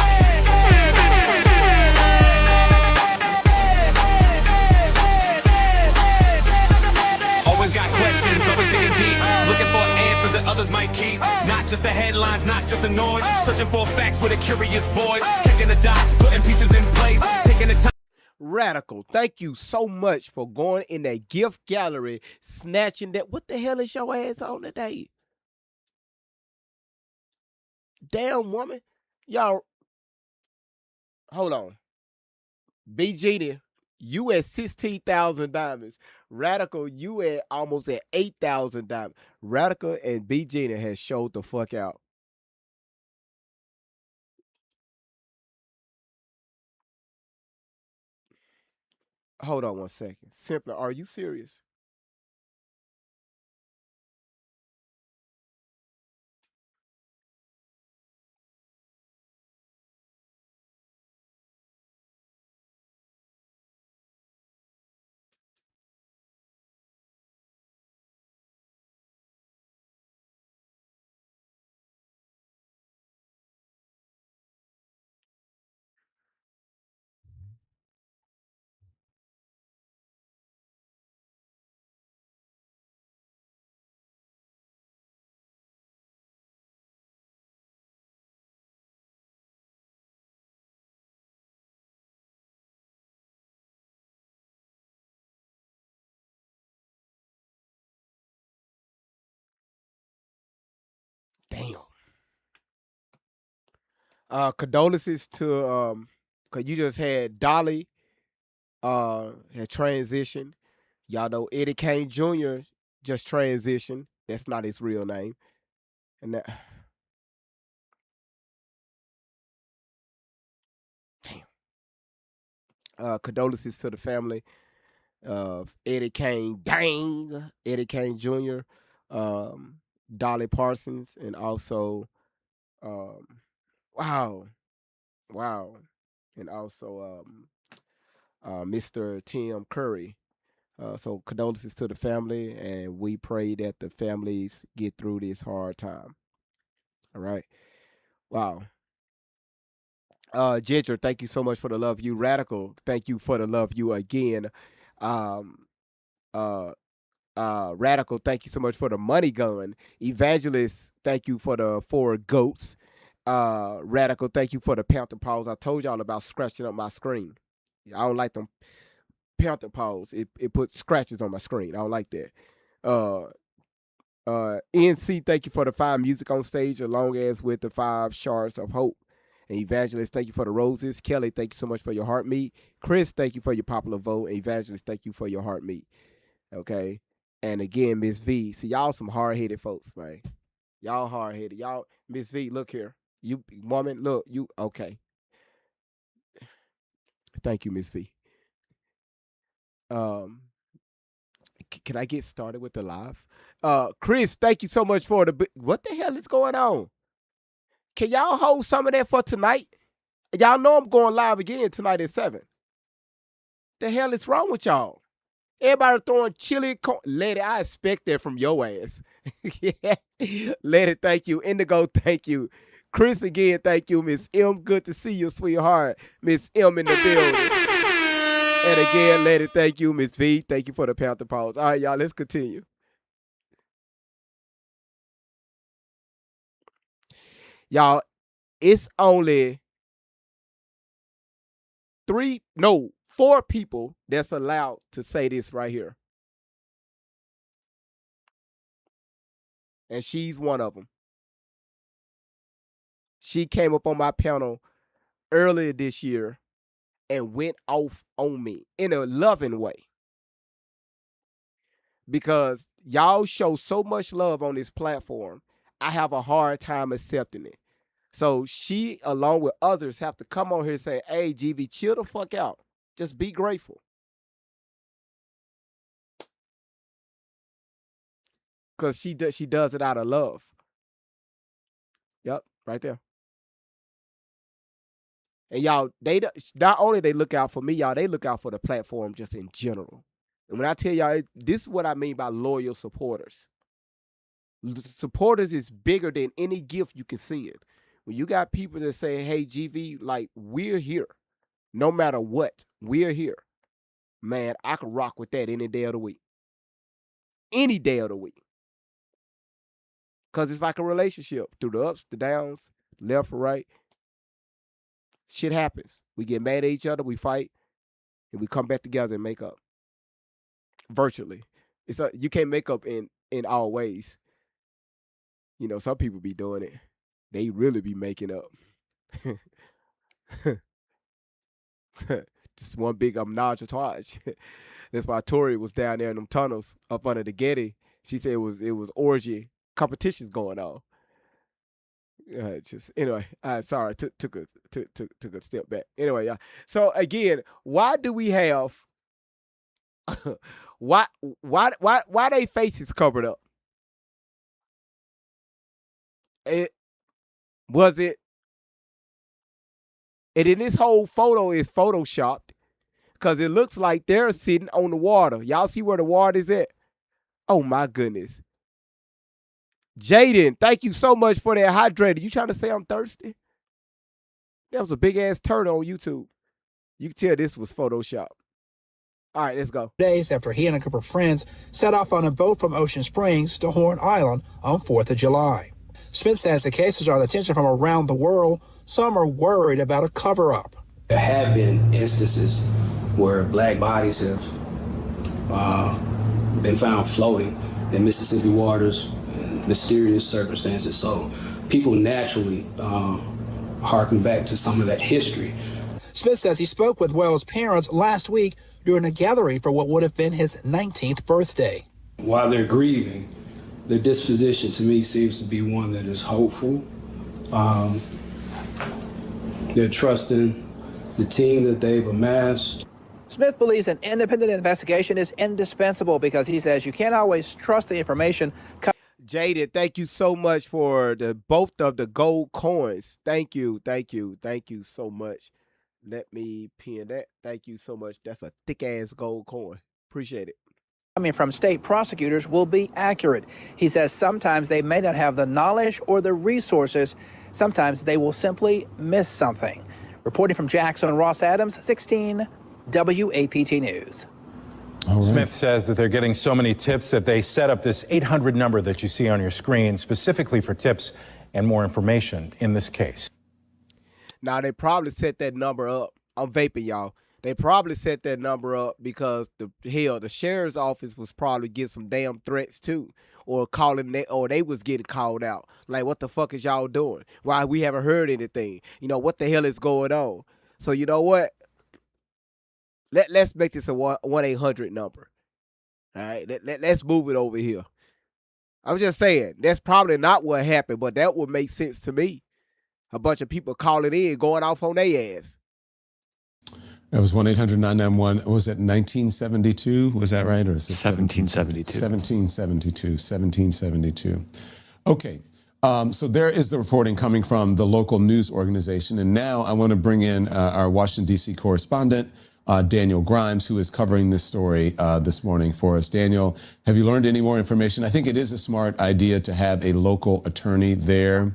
Always got questions, always digging deep, looking for answers that others might keep. Not just the headlines, not just the noise, searching for facts with a curious voice, connecting the dots, putting pieces in place, taking the time. Radical, thank you so much for going in that gift gallery, snatching that. What the hell is your ass on today? Damn, woman. Y'all, hold on. B. Genie, you at 16,000 diamonds. Radical, you at almost at 8,000 diamonds. Radical and B. Genie has showed the fuck out. Hold on one second. Simply, are you serious? Damn. Condolences to cause you just had Dolly had transitioned. Y'all know Eddie Kane Jr. just transitioned. That's not his real name. And that damn. Condolences to the family of Eddie Kane, Eddie Kane Jr., Dolly Parsons, and also um, wow, wow, and also Mr. Tim Curry. So condolences to the family, and we pray that the families get through this hard time. All right. Wow. Ginger, thank you so much for the love you. Radical, thank you for the love you again. Um, uh, Radical, thank you so much for the money gun. Evangelist, thank you for the 4 goats. Radical, thank you for the panther paws. I told y'all about scratching up my screen. I don't like them panther paws. It puts scratches on my screen. I don't like that. NC, thank you for the 5 music on stage, along as with the 5 shards of hope. And Evangelist, thank you for the roses. Kelly, thank you so much for your heart meat. Chris, thank you for your popular vote. And Evangelist, thank you for your heart meat. Okay. And again, Miss V. See, y'all some hard-headed folks, man. Y'all hard-headed. Y'all, Miss V, look here. You woman, look, you okay. Thank you, Miss V. Can I get started with the live? Chris, thank you so much for the what the hell is going on? Can y'all hold some of that for tonight? Y'all know I'm going live again tonight at 7. The hell is wrong with y'all? Everybody throwing chili. Lady, I expect that from your ass. Yeah. Lady, thank you. Indigo, thank you. Chris, again, thank you. Miss M, good to see you, sweetheart. Miss M in the building. And again, lady, thank you. Miss V, thank you for the Panther Paws. All right, y'all, let's continue. Y'all, it's only 4 people that's allowed to say this right here. And she's one of them. She came up on my panel earlier this year and went off on me in a loving way. Because y'all show so much love on this platform, I have a hard time accepting it. So she, along with others, have to come on here and say, hey, GV, chill the fuck out. Just be grateful. Because she does it out of love. Yep, right there. And y'all, they not only they look out for me, y'all, they look out for the platform just in general. And when I tell y'all, this is what I mean by loyal supporters. Supporters is bigger than any gift you can send. When you got people that say, hey, GV, like, we're here. No matter what, we're here. Man, I can rock with that any day of the week. Any day of the week. Because it's like a relationship. Through the ups, the downs, left or right. Shit happens. We get mad at each other, we fight, and we come back together and make up. Virtually. You can't make up in all ways. You know, some people be doing it. They really be making up. Just one big menage a trois. That's why Tori was down there in them tunnels up under the Getty. She said it was orgy competitions going on. Anyway, sorry, took a step back. Anyway, yeah. So again, why do we have why they faces covered up? And in this whole photo is photoshopped because it looks like they're sitting on the water. Y'all see where the water is at? Oh my goodness. Jaden, thank you so much for that hydrated. You trying to say I'm thirsty? That was a big ass turtle on YouTube. You can tell this was Photoshop. All right, let's go. Days after he and a group of friends set off on a boat from Ocean Springs to Horn Island on 4th of July. Smith says the cases are the attention from around the world. Some are worried about a cover-up. There have been instances where black bodies have been found floating in Mississippi waters in mysterious circumstances. So people naturally harken back to some of that history. Smith says he spoke with Wells' parents last week during a gathering for what would have been his 19th birthday. While they're grieving, their disposition to me seems to be one that is hopeful. They're trusting the team that they've amassed. Smith believes an independent investigation is indispensable because he says you can't always trust the information. Jaded, thank you so much for both of the gold coins. Thank you so much. Let me pin that. Thank you so much. That's a thick ass gold coin. Appreciate it. Coming from state prosecutors will be accurate. He says sometimes they may not have the knowledge or the resources. Sometimes they will simply miss something. Reporting from Jackson, Ross Adams, 16 WAPT News. Right. Smith says that they're getting so many tips that they set up this 800 number that you see on your screen specifically for tips and more information in this case. Now, they probably set that number up. I'm vaping, y'all. They probably set that number up because the sheriff's office was probably getting some damn threats too, or they was getting called out. Like, what the fuck is y'all doing? Why we haven't heard anything? You know, what the hell is going on? So you know what? Let's make this a 1-800 number. All right, let's move it over here. I'm just saying that's probably not what happened, but that would make sense to me. A bunch of people calling in, going off on their ass. That was 1-800-991. Was it 1972? Was that right? Or is it 1772? 1772. Okay. So there is the reporting coming from the local news organization. And now I want to bring in our Washington, D.C. correspondent, Daniel Grimes, who is covering this story this morning for us. Daniel, have you learned any more information? I think it is a smart idea to have a local attorney there.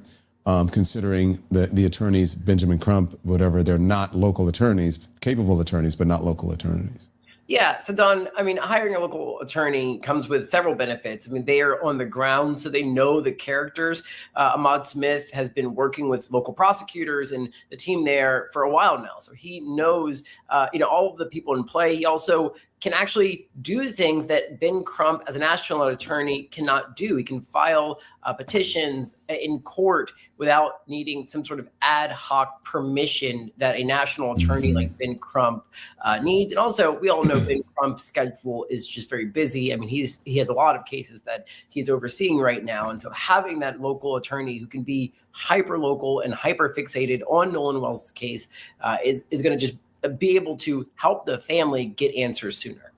Considering the attorneys, Benjamin Crump, whatever, they're not local attorneys, capable attorneys, but not local attorneys. Yeah. So, Don, I mean, hiring a local attorney comes with several benefits. I mean, they are on the ground, so they know the characters. Ahmad Smith has been working with local prosecutors and the team there for a while now. So he knows, all of the people in play. He also can actually do things that Ben Crump, as a national attorney, cannot do. He can file petitions in court without needing some sort of ad hoc permission that a national attorney like Ben Crump needs. And also, we all know Ben Crump's schedule is just very busy. I mean, he has a lot of cases that he's overseeing right now. And so having that local attorney who can be hyper local and hyper fixated on Nolan Wells' case is going to just be able to help the family get answers sooner.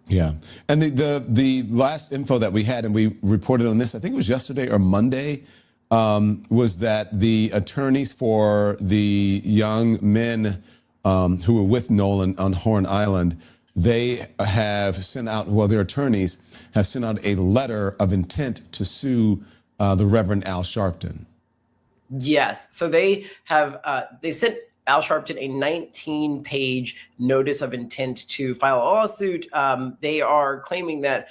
Yeah. And the last info that we had, and we reported on this, I think it was yesterday or Monday, was that the attorneys for the young men who were with Nolan on Horn Island, they have sent out, their attorneys have sent out a letter of intent to sue the Reverend Al Sharpton. Yes. So they have, they sent Al Sharpton a 19-page notice of intent to file a lawsuit. They are claiming that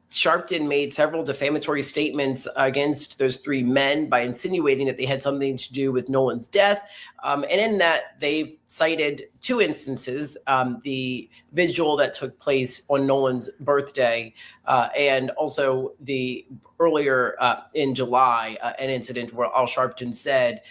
Sharpton made several defamatory statements against those three men by insinuating that they had something to do with Nolan's death. And in that, they've cited two instances, the vigil that took place on Nolan's birthday, and also the earlier in July, an incident where Al Sharpton said,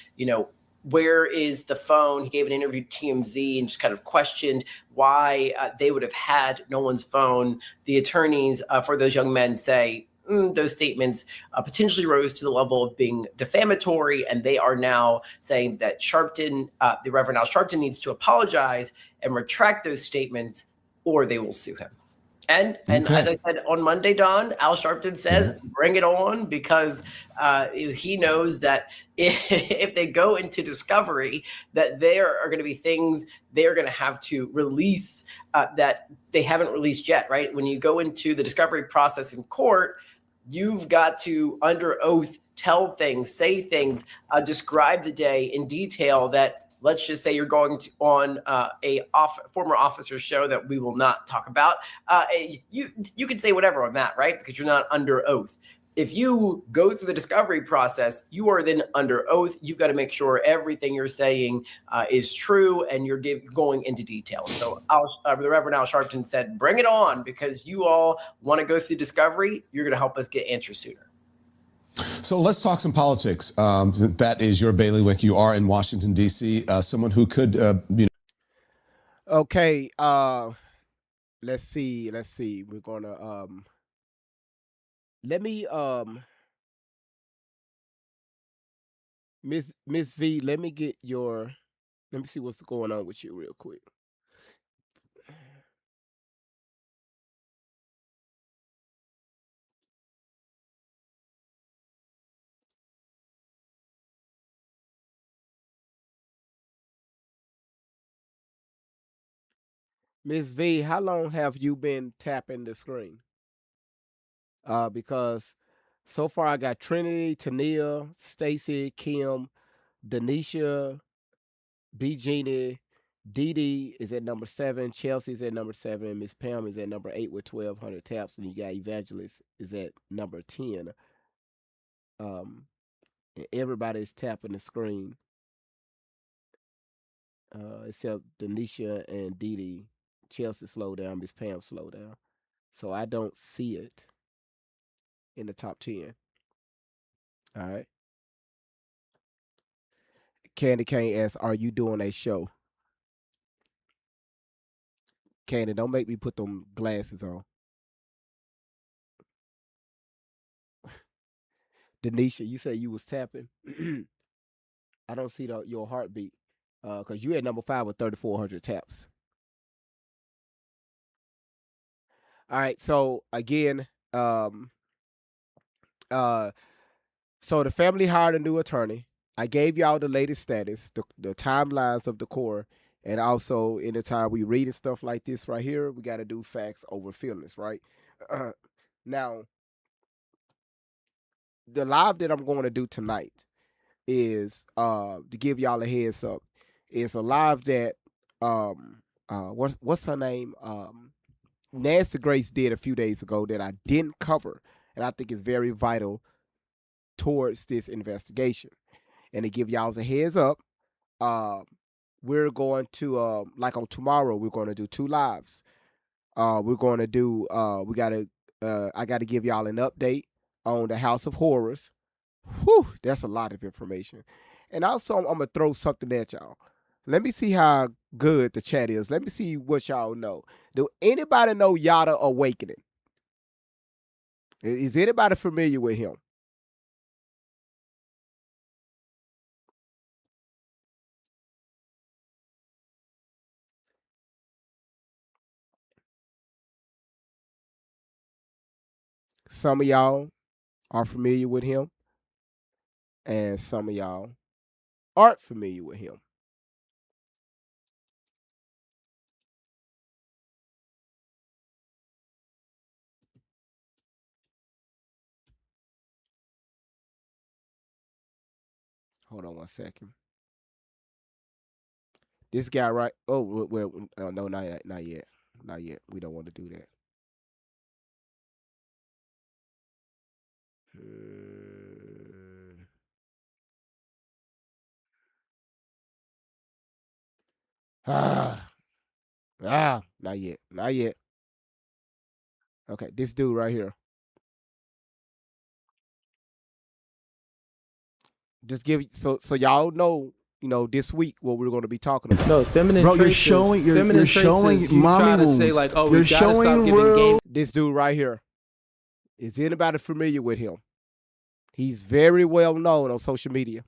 where is the phone? He gave an interview to TMZ and just kind of questioned why they would have had Nolan's phone. The attorneys for those young men say those statements potentially rose to the level of being defamatory, and they are now saying that Sharpton, the Reverend Al Sharpton, needs to apologize and retract those statements, or they will sue him. And as I said on Monday, Don, Al Sharpton says, bring it on, because he knows that if they go into discovery, that there are going to be things they're going to have to release that they haven't released yet, right? When you go into the discovery process in court, you've got to, under oath, tell things, say things, describe the day in detail that, let's just say you're going to on a former officer's show that we will not talk about. You can say whatever on that, right? Because you're not under oath. If you go through the discovery process, you are then under oath. You've got to make sure everything you're saying is true, and you're going into detail. So the Reverend Al Sharpton said, bring it on, because you all want to go through discovery. You're going to help us get answers sooner. So let's talk some politics. That is your bailiwick. You are in Washington, D.C. Someone who could, Okay. Let's see. We're gonna let me Miss V. Let me see what's going on with you real quick. Miss V, how long have you been tapping the screen? Because so far I got Trinity, Tania, Stacy, Kim, Denisha, B. Jeannie, Dee Dee is at number 7, Chelsea's at number 7, Miss Pam is at number 8 with 1,200 taps, and you got Evangelist is at number 10. And everybody's tapping the screen except Denisha and Dee Dee. Chelsea slow down, Miss Pam slow down. So I don't see it in the top 10. All right. Candy Cane asks, are you doing a show? Candy, don't make me put them glasses on. Denisha, you said you was tapping. I don't see your heartbeat because you at number 5 with 3,400 taps. All right, so again, so the family hired a new attorney. I gave y'all the latest status, the timelines of the core, and also in the time we reading stuff like this right here, we got to do facts over feelings, right? Now, the live that I'm going to do tonight is to give y'all a heads up. It's a live that what's her name? Nancy Grace did a few days ago that I didn't cover, and I think is very vital towards this investigation. And to give y'all a heads up, we're going to like on tomorrow we're going to do 2 lives. We're going to do I got to give y'all an update on the House of Horrors. Whew, that's a lot of information. And also I'm gonna throw something at y'all. Let me see how good the chat is. Let me see what y'all know. Do anybody know Yada Awakening? Is anybody familiar with him? Some of y'all are familiar with him, and some of y'all aren't familiar with him. Hold on one second. This guy, right? Oh, well, no, not yet. Not yet. We don't want to do that. Not yet. Not yet. Okay, this dude right here. Just give so y'all know, this week what we're going to be talking about. No, feminine Bro, you're traits. showing you're showing you mommy try to wounds. say like, oh, you're we gotta stop showing giving real. game. This dude right here. Is anybody familiar with him? He's very well known on social media.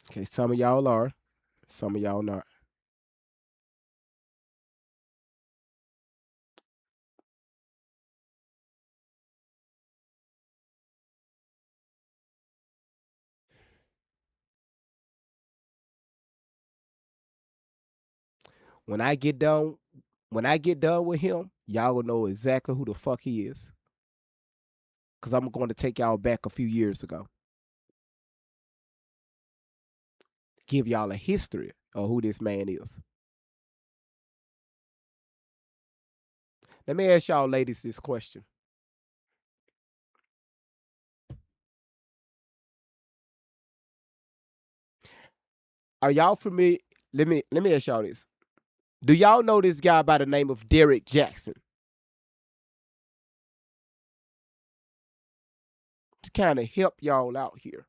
Okay, some of y'all are, some of y'all not. When I get done with him, y'all will know exactly who the fuck he is. Cause I'm going to take y'all back a few years ago. Give y'all a history of who this man is. Let me ask y'all ladies this question. Are y'all familiar? Let me ask y'all this. Do y'all know this guy by the name of Derek Jackson? To kind of help y'all out here.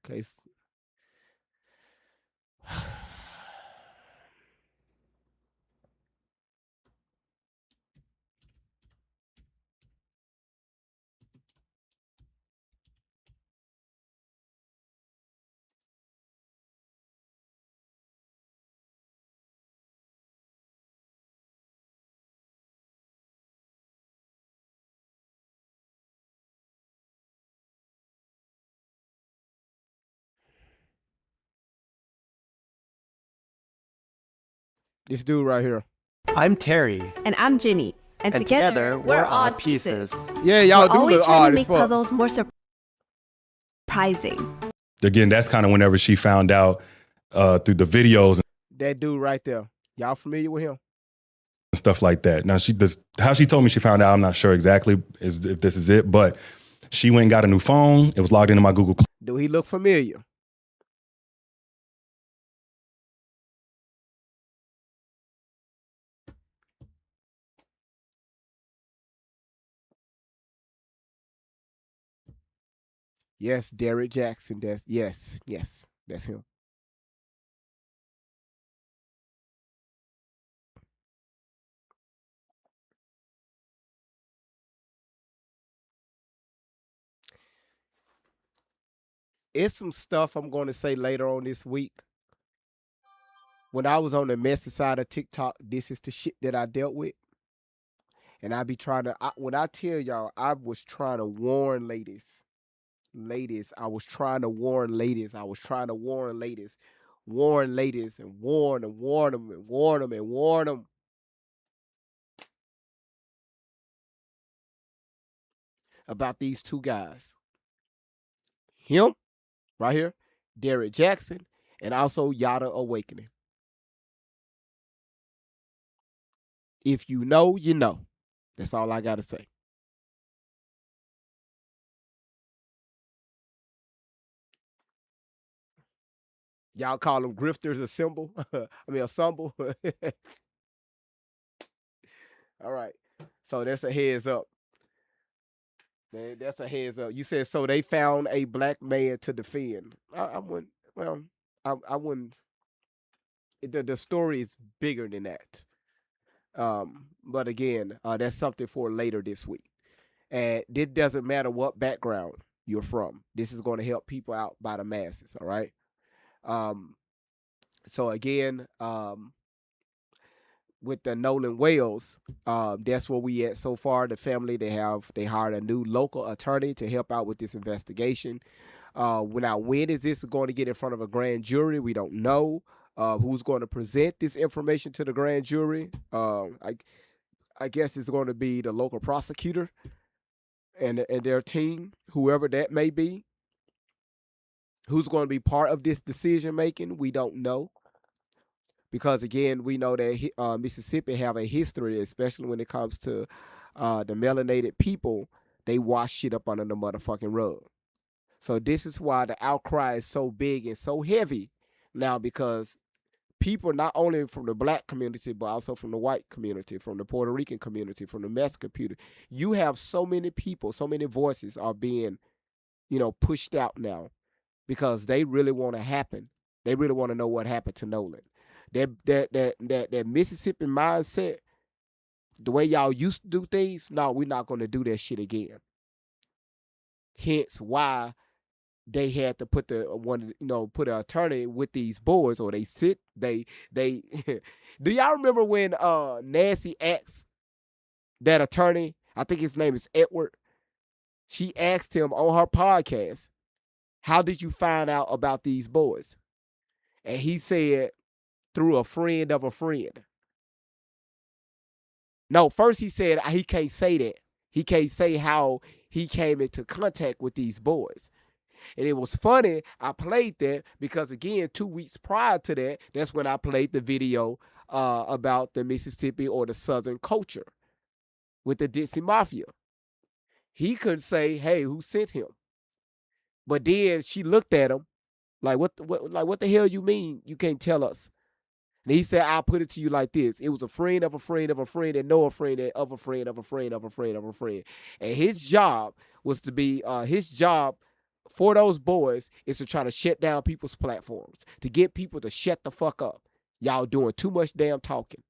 Okay. This dude right here. I'm Terry. And I'm Ginny. And together we're Odd Pieces. Yeah, y'all do always look trying odd to as make fuck. puzzles more surprising. Again, that's kind of whenever she found out through the videos That dude right there. Y'all familiar with him? and stuff like that. Now, how she told me she found out, I'm not sure exactly if this is it, but she went and got a new phone. It was logged into my Google. Do he look familiar? Yes, Derek Jackson. Yes, that's him. It's some stuff I'm going to say later on this week. When I was on the messy side of TikTok, this is the shit that I dealt with. And I be trying to, when I tell y'all, I was trying to warn ladies ladies. I was trying to warn ladies. Warn ladies and warn them, warn them, and warn them, and warn them. About these two guys. Him, right here, Derrick Jackson, and also Yada Awakening. If you know, you know. That's all I got to say. Y'all call them grifters a symbol? a symbol. All right. So that's a heads up. That's a heads up. You said so they found a black man to defend. I wouldn't. Well, I wouldn't. The story is bigger than that. But again, that's something for later this week. And it doesn't matter what background you're from. This is going to help people out by the masses. All right. So again, with the Nolan Wells, that's where we at so far. The family they hired a new local attorney to help out with this investigation. When is this going to get in front of a grand jury? We don't know. Who's going to present this information to the grand jury? I guess it's going to be the local prosecutor and their team, whoever that may be. Who's going to be part of this decision making? We don't know. Because again, we know that Mississippi have a history, especially when it comes to the melanated people. They wash shit up under the motherfucking rug. So this is why the outcry is so big and so heavy now, because people not only from the black community, but also from the white community, from the Puerto Rican community, from the Mexican community. You have so many people, so many voices are being, pushed out now because they really want to happen. They really want to know what happened to Nolan. That Mississippi mindset, the way y'all used to do things, no, we're not going to do that shit again. Hence why they had to put put an attorney with these boys, or they do y'all remember when Nancy asked that attorney, I think his name is Edward, she asked him on her podcast, how did you find out about these boys? And he said, through a friend of a friend. No, first he said he can't say that. He can't say how he came into contact with these boys. And it was funny, I played that because, again, 2 weeks prior to that, that's when I played the video about the Mississippi or the Southern culture with the Dixie Mafia. He couldn't say, hey, who sent him? But then she looked at him like, what the hell you mean you can't tell us? And he said, I'll put it to you like this. It was a friend of a friend of a friend and know a friend of a friend of a friend of a friend of a friend. And his job was to be, his job for those boys is to try to shut down people's platforms, to get people to shut the fuck up. Y'all doing too much damn talking.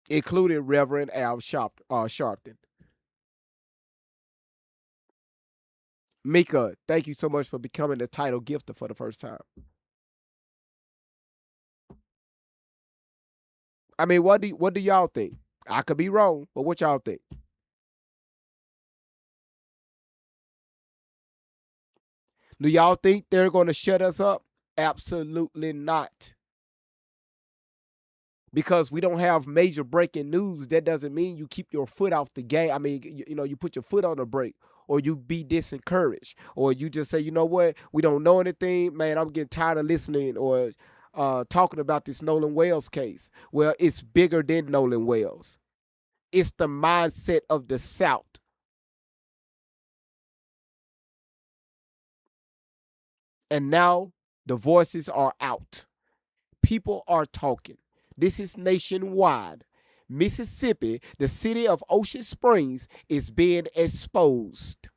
Including Reverend Al Sharpton. Mika, thank you so much for becoming the title gifter for the first time. I mean, what do y'all think? I could be wrong, but what y'all think? Do y'all think they're going to shut us up? Absolutely not. Because we don't have major breaking news, that doesn't mean you keep your foot off the gas. I mean, you put your foot on the brake, or you be disencouraged, or you just say, you know what, we don't know anything, man, I'm getting tired of listening or talking about this Nolan Wells case. Well, it's bigger than Nolan Wells. It's the mindset of the South. And now the voices are out. People are talking. This is nationwide. Mississippi, the city of Ocean Springs, is being exposed.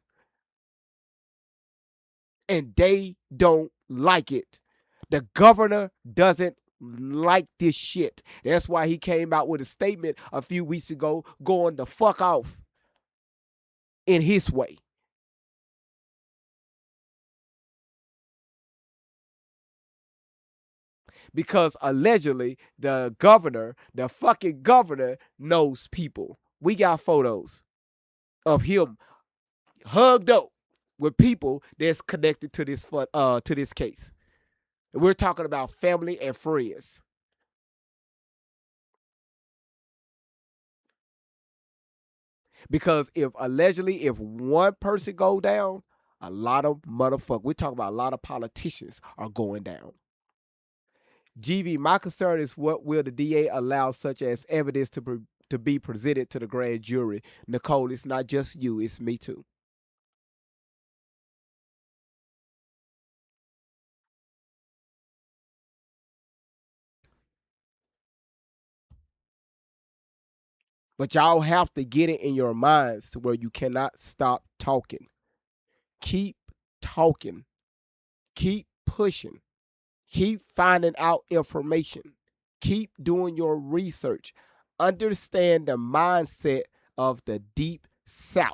And they don't like it. The governor doesn't like this shit. That's why he came out with a statement a few weeks ago going the fuck off in his way. Because allegedly the fucking governor knows people. We got photos of him hugged up with people that's connected to this case. And we're talking about family and friends. Because if one person go down, a lot of motherfuckers, we're talking about a lot of politicians are going down. GV, my concern is what will the DA allow such as evidence to be presented to the grand jury? Nicole, it's not just you, it's me too. But y'all have to get it in your minds to where you cannot stop talking. Keep talking. Keep pushing. Keep finding out information. Keep doing your research. Understand the mindset of the Deep South.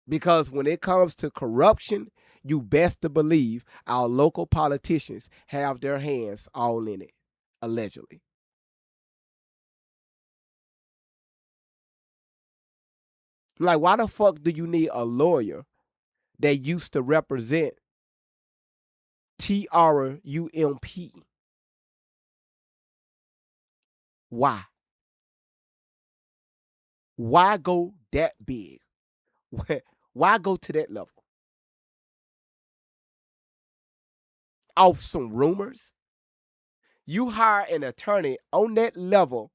Because when it comes to corruption, you best to believe our local politicians have their hands all in it, allegedly. Like, why the fuck do you need a lawyer that used to represent TRUMP? Why? Why go that big? Why go to that level? Off some rumors? You hire an attorney on that level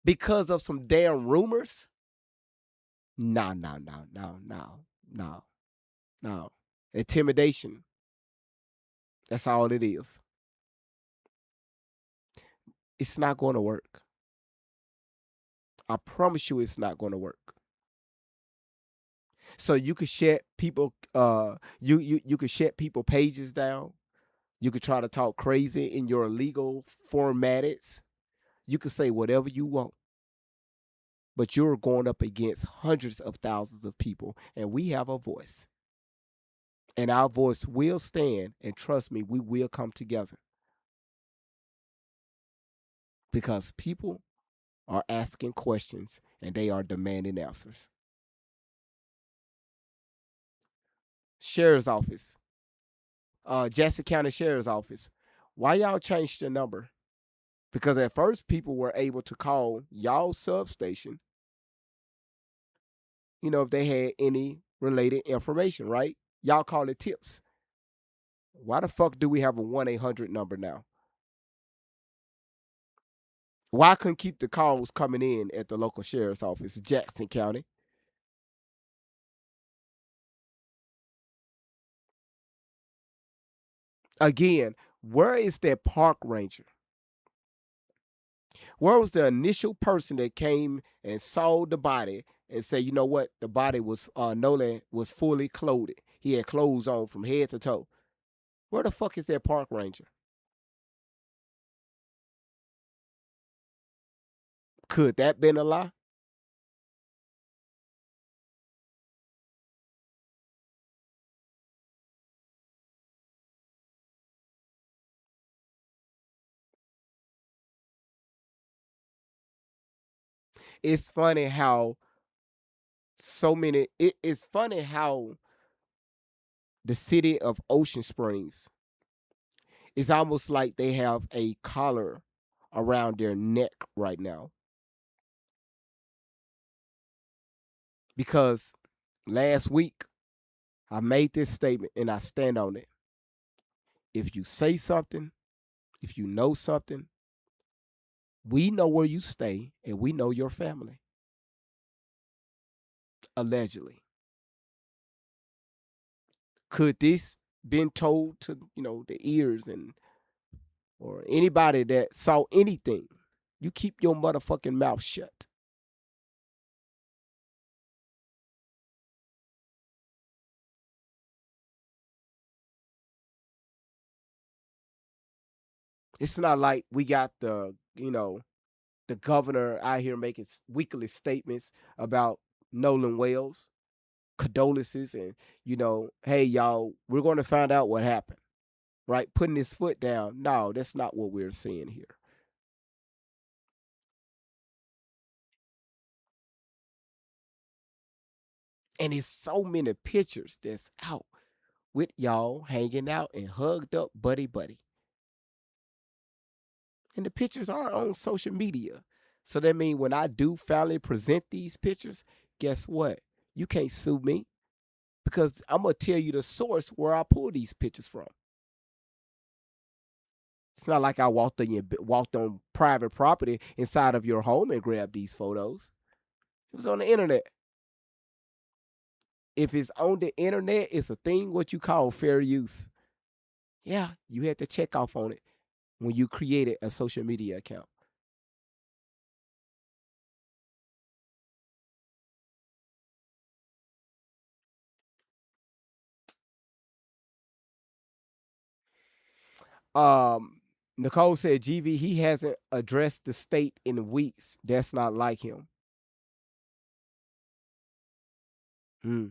because of some damn rumors? No. Intimidation. That's all it is. It's not going to work. I promise you it's not going to work. So you could shut people you could shut people pages down. You could try to talk crazy in your legal formats. You could say whatever you want. But you're going up against hundreds of thousands of people, and we have a voice. And our voice will stand, and trust me, we will come together. Because people are asking questions, and they are demanding answers. Sheriff's Office. Jackson County Sheriff's Office. Why y'all changed your number? Because at first people were able to call y'all substation, if they had any related information, right? Y'all call it tips. Why the fuck do we have a 1-800 number now? Why couldn't keep the calls coming in at the local sheriff's office, Jackson County? Again, where is that park ranger? Where was the initial person that came and saw the body and said, you know what? The body was, Nolan was fully clothed. He had clothes on from head to toe. Where the fuck is that park ranger? Could that been a lie? It's funny how it's funny how the city of Ocean Springs, it's almost like they have a collar around their neck right now. Because last week, I made this statement and I stand on it. If you say something, if you know something, we know where you stay and we know your family. Allegedly. Could this been told to, the ears or anybody that saw anything? You keep your motherfucking mouth shut. It's not like we got the governor out here making weekly statements about Nolan Wells, condolences, and hey y'all, we're going to find out what happened, right? Putting his foot down. No, that's not what we're seeing here. And it's so many pictures that's out with y'all hanging out and hugged up buddy buddy. And the pictures are on social media. So that means when I do finally present these pictures, guess what? You can't sue me because I'm gonna tell you the source where I pull these pictures from. It's not like I walked on private property inside of your home and grabbed these photos. It was on the internet. If it's on the internet, it's a thing what you call fair use. Yeah, you had to check off on it when you created a social media account. Um, Nicole said, GV, he hasn't addressed the state in weeks. That's not like him. Hmm.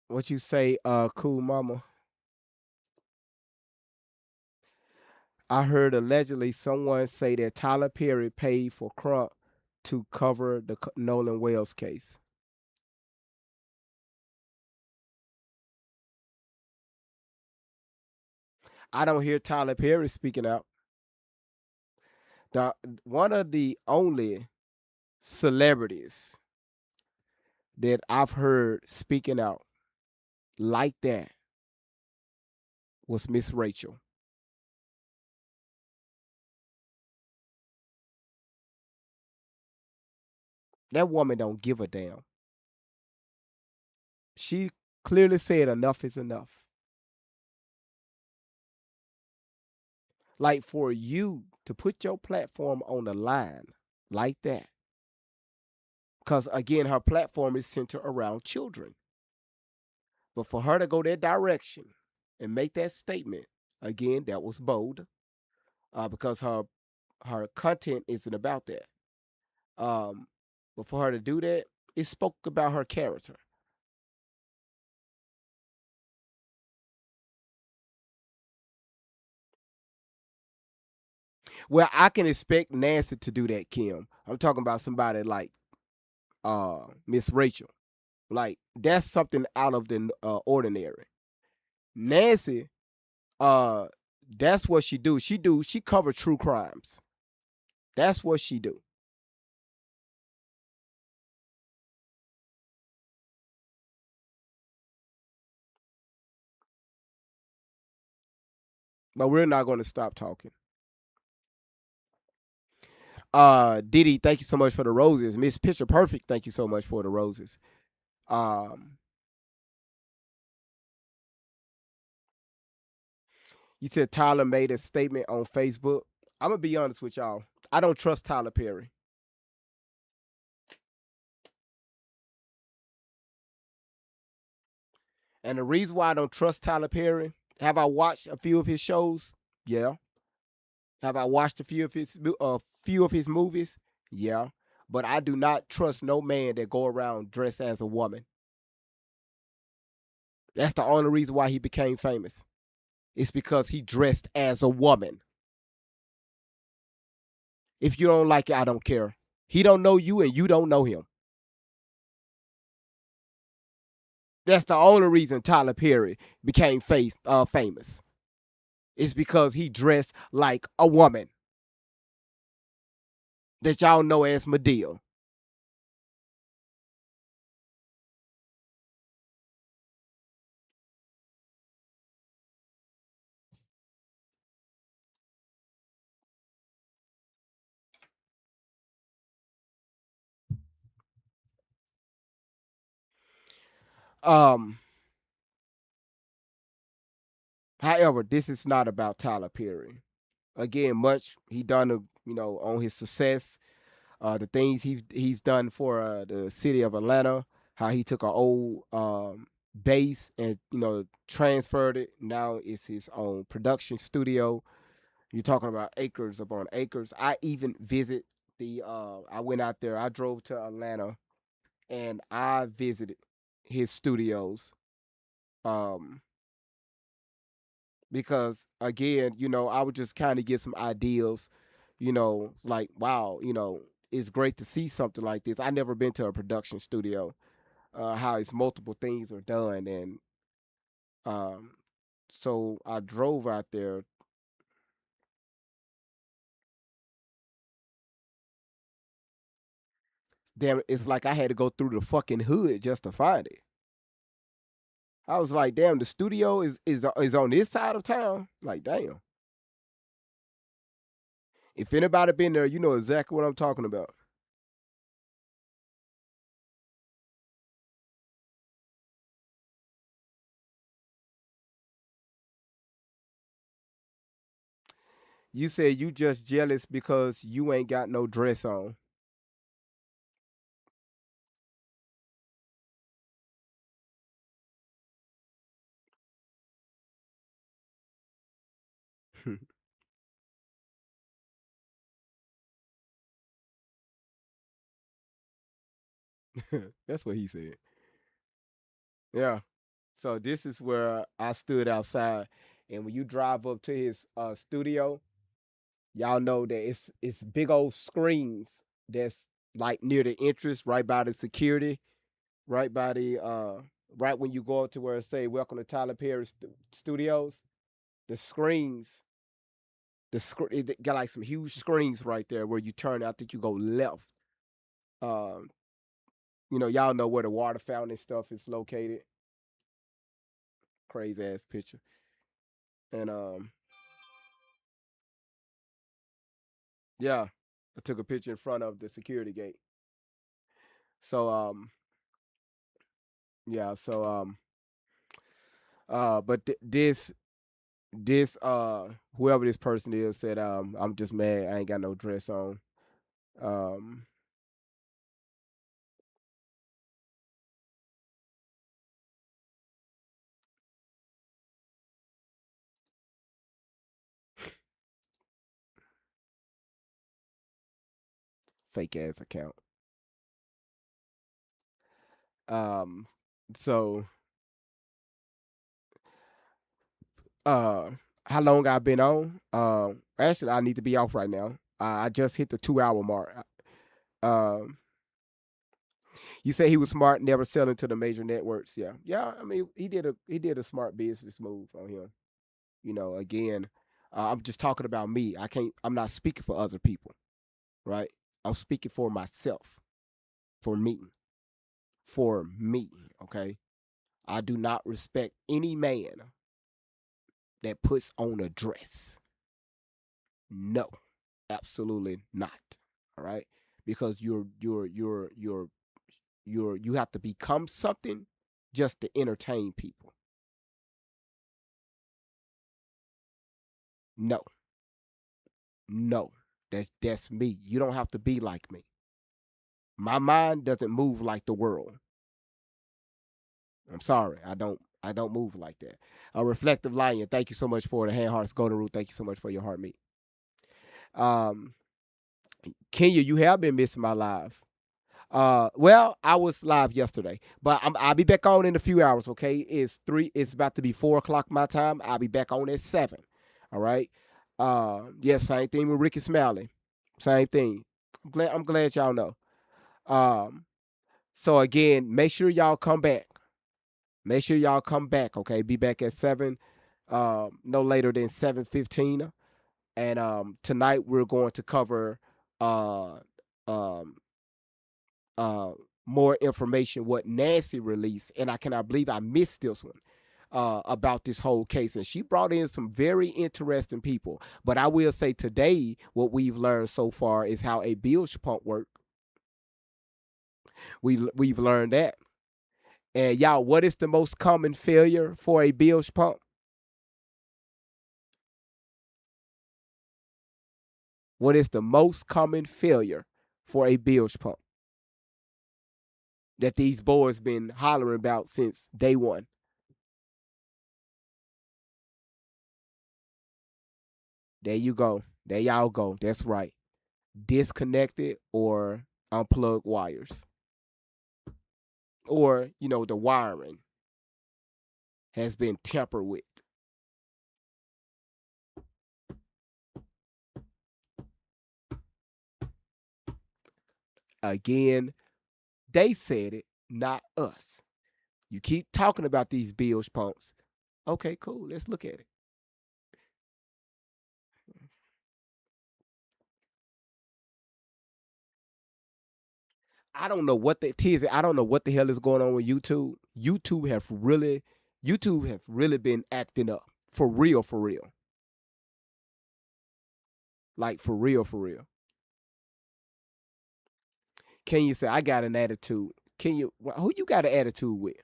What you say, cool mama? I heard allegedly someone say that Tyler Perry paid for Crump to cover the Nolan Wells case. I don't hear Tyler Perry speaking out. One of the only celebrities that I've heard speaking out like that was Miss Rachel. That woman don't give a damn. She clearly said enough is enough. Like for you to put your platform on the line like that, because again, her platform is centered around children. But for her to go that direction and make that statement, again, that was bold, because her content isn't about that. But for her to do that, it spoke about her character. Well, I can expect Nancy to do that, Kim. I'm talking about somebody like Miss Rachel. Like that's something out of the ordinary. Nancy, uh, that's what she do. She cover true crimes. That's what she do. But we're not going to stop talking. Diddy, thank you so much for the roses. Miss Picture Perfect, thank you so much for the roses. You said Tyler made a statement on Facebook. I'm gonna be honest with y'all. I don't trust Tyler Perry. And the reason why I don't trust Tyler Perry, have I watched a few of his shows? Yeah. Have I watched a few of his movies? Yeah. But I do not trust no man that go around dressed as a woman. That's the only reason why he became famous. It's because he dressed as a woman. If you don't like it, I don't care. He don't know you and you don't know him. That's the only reason Tyler Perry became famous. It's because he dressed like a woman that y'all know as Medea. Um, However, this is not about Tyler Perry. Again, much he done, on his success, the things he's done for the city of Atlanta, how he took an old base and transferred it. Now it's his own production studio. You're talking about acres upon acres. I even visit I went out there. I drove to Atlanta and I visited his studios. Um, because again, I would just kind of get some ideas, like wow, it's great to see something like this. I never been to a production studio, how it's multiple things are done, and um, so I drove out there. Damn, it's like I had to go through the fucking hood just to find it. I was like, damn, the studio is on this side of town. Like, damn. If anybody been there, you know exactly what I'm talking about. You said you just jealous because you ain't got no dress on. That's what he said. Yeah. So this is where I stood outside, and when you drive up to his studio, y'all know that it's big old screens that's like near the entrance, right by the security, right by the right when you go up to where it say "Welcome to Tyler Perry Studios." The screens, it got like some huge screens right there where you turn. I think you go left. Um, y'all know where the water fountain and stuff is located. Crazy ass picture. And yeah, I took a picture in front of the security gate. So yeah, so but this whoever this person is said I'm just mad I ain't got no dress on. Um Fake ass account. Um so uh how long I been on? Actually I need to be off right now. I just hit the 2 hour mark. Um you say he was smart, never selling to the major networks. Yeah. Yeah, I mean he did a smart business move on him. Again, I'm just talking about me. I'm not speaking for other people, right? I'm speaking for myself, for me, okay? I do not respect any man that puts on a dress. No, absolutely not. All right? Because you have to become something just to entertain people. No. No. That's me. You don't have to be like me. My mind doesn't move like the world. I'm sorry. I don't move like that. A reflective lion. Thank you so much for the hand hearts golden rule. Thank you so much for your heart meat. Um, Kenya, you have been missing my live. Well, I was live yesterday, but I'll be back on in a few hours. Okay, it's about to be 4 o'clock my time. I'll be back on at 7. All right. Yeah, same thing with Ricky Smiley. Same thing. I'm glad y'all know. Um, so again, make sure y'all come back. Make sure y'all come back, okay? Be back at 7, no later than 7:15. And tonight we're going to cover uh, um, uh, more information what Nancy released, and I cannot believe I missed this one. About this whole case, and she brought in some very interesting people. But I will say today, what we've learned so far is how a bilge pump works. We've learned that. And y'all, what is the most common failure for a bilge pump? What is the most common failure for a bilge pump that these boys been hollering about since day one? There you go. There y'all go. That's right. disconnected or unplugged wires. Or, the wiring has been tampered with. Again, they said it, not us. You keep talking about these bilge pumps. Okay, cool. Let's look at it. I don't know what I don't know what the hell is going on with YouTube. YouTube have really been acting up. For real, for real. Like for real, for real. Can you say I got an attitude? Who you got an attitude with?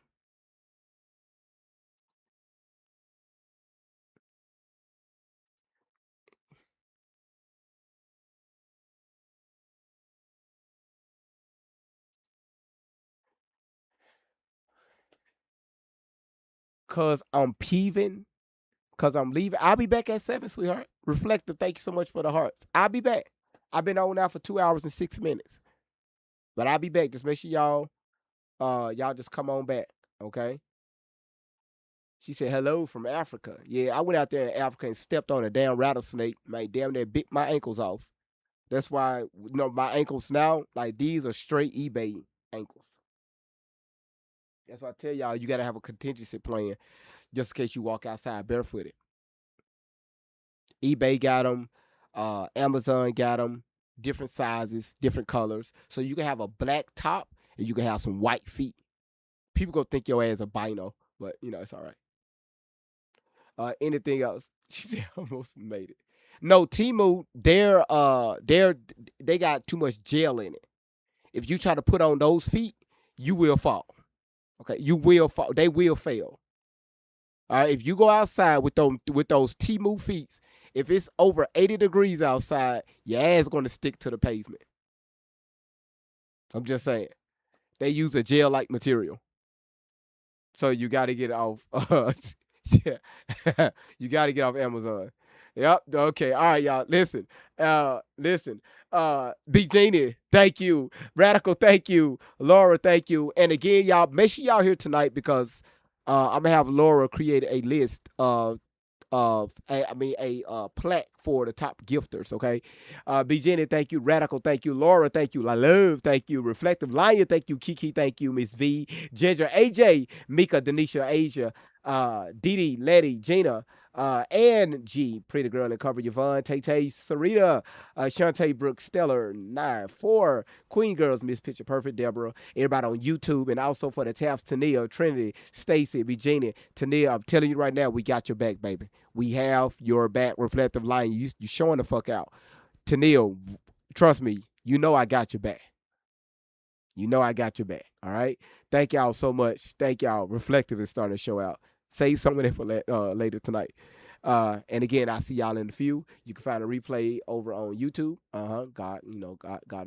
Cause I'm peeving. Cause I'm leaving. I'll be back at 7, sweetheart. Reflective, thank you so much for the hearts. I'll be back. I've been on now for 2 hours and 6 minutes. But I'll be back. Just make sure y'all just come on back. Okay. She said hello from Africa. Yeah, I went out there in Africa and stepped on a damn rattlesnake. Man, damn near bit my ankles off. That's why my ankles now, like these are straight eBay ankles. That's why I tell y'all you gotta have a contingency plan just in case you walk outside barefooted. eBay got them, Amazon got them, different sizes, different colors. So you can have a black top and you can have some white feet. People go think your ass a bino, but it's all right. Anything else? She said almost made it. No, Temu, they got too much gel in it. If you try to put on those feet, you will fall. Okay, you will fall. They will fail. All right, if you go outside with those Temu feet, if it's over 80 degrees outside, your ass is going to stick to the pavement. I'm just saying. They use a gel-like material. So you got to get it off. Yeah, you got to get off Amazon. Yep. Okay. All right, y'all. Listen. B. Genie, thank you. Radical, thank you. Laura, thank you. And again, y'all, make sure y'all here tonight because I'm gonna have Laura create a list of a plaque for the top gifters. Okay. B. Jenny, thank you. Radical, thank you. Laura, thank you. La Love, thank you. Reflective Lion, thank you. Kiki, thank you. Miss V, Ginger, AJ, Mika, Denisha, Asia, Didi, Letty, Gina, and G, Pretty Girl and Cover Yvonne, Tay Tay, Sarita, Shantae Brooks, Stellar, 9-4, Queen Girls, Miss Picture Perfect, Deborah, everybody on YouTube, and also for the taps, Tania, Trinity, Stacy, Virginia, Tania, I'm telling you right now, we got your back, baby. We have your back. Reflective Lion, you showing the fuck out. Tania, trust me, you know I got your back. You know I got your back, all right? Thank y'all so much. Thank y'all. Reflective is starting to show out. Say something for later tonight. And again, I'll see y'all in a few. You can find a replay over on YouTube. God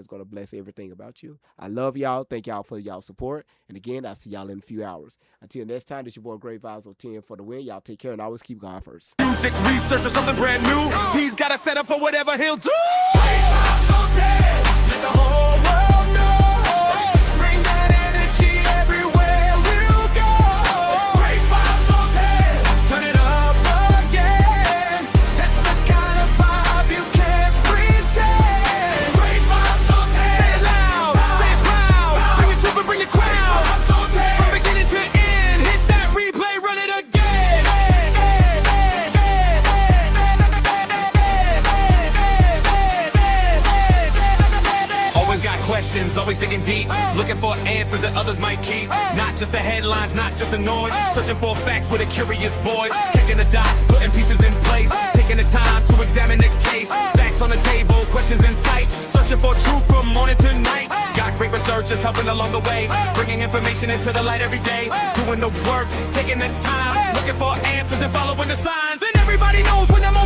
is going to bless everything about you. I love y'all. Thank y'all for y'all support. And again, I'll see y'all in a few hours. Until next time, this your boy Great Vibes on 10 for the win. Y'all take care and always keep God first. Music research or something brand new. He's got a setup for whatever he'll do. Great Vibes on 10. Let the whole world know. Bring that energy everywhere we'll go. Great Vibes on 10. Turn it up again. That's the kind of vibe you can't pretend. Great Vibes on 10. Say it loud, say it proud. Bring it to and bring the crowd. From beginning to end, hit that replay, run it again. Questions, always digging deep, looking for answers that others might keep. Not just the headlines, not just the noise, searching for facts with a curious voice. Kicking the dots, putting pieces in place, taking the time to examine the case. Facts on the table, questions in sight, searching for truth from morning to night. Got great researchers helping along the way, bringing information into the light every day. Doing the work, taking the time, looking for answers and following the signs. And everybody knows when I'm on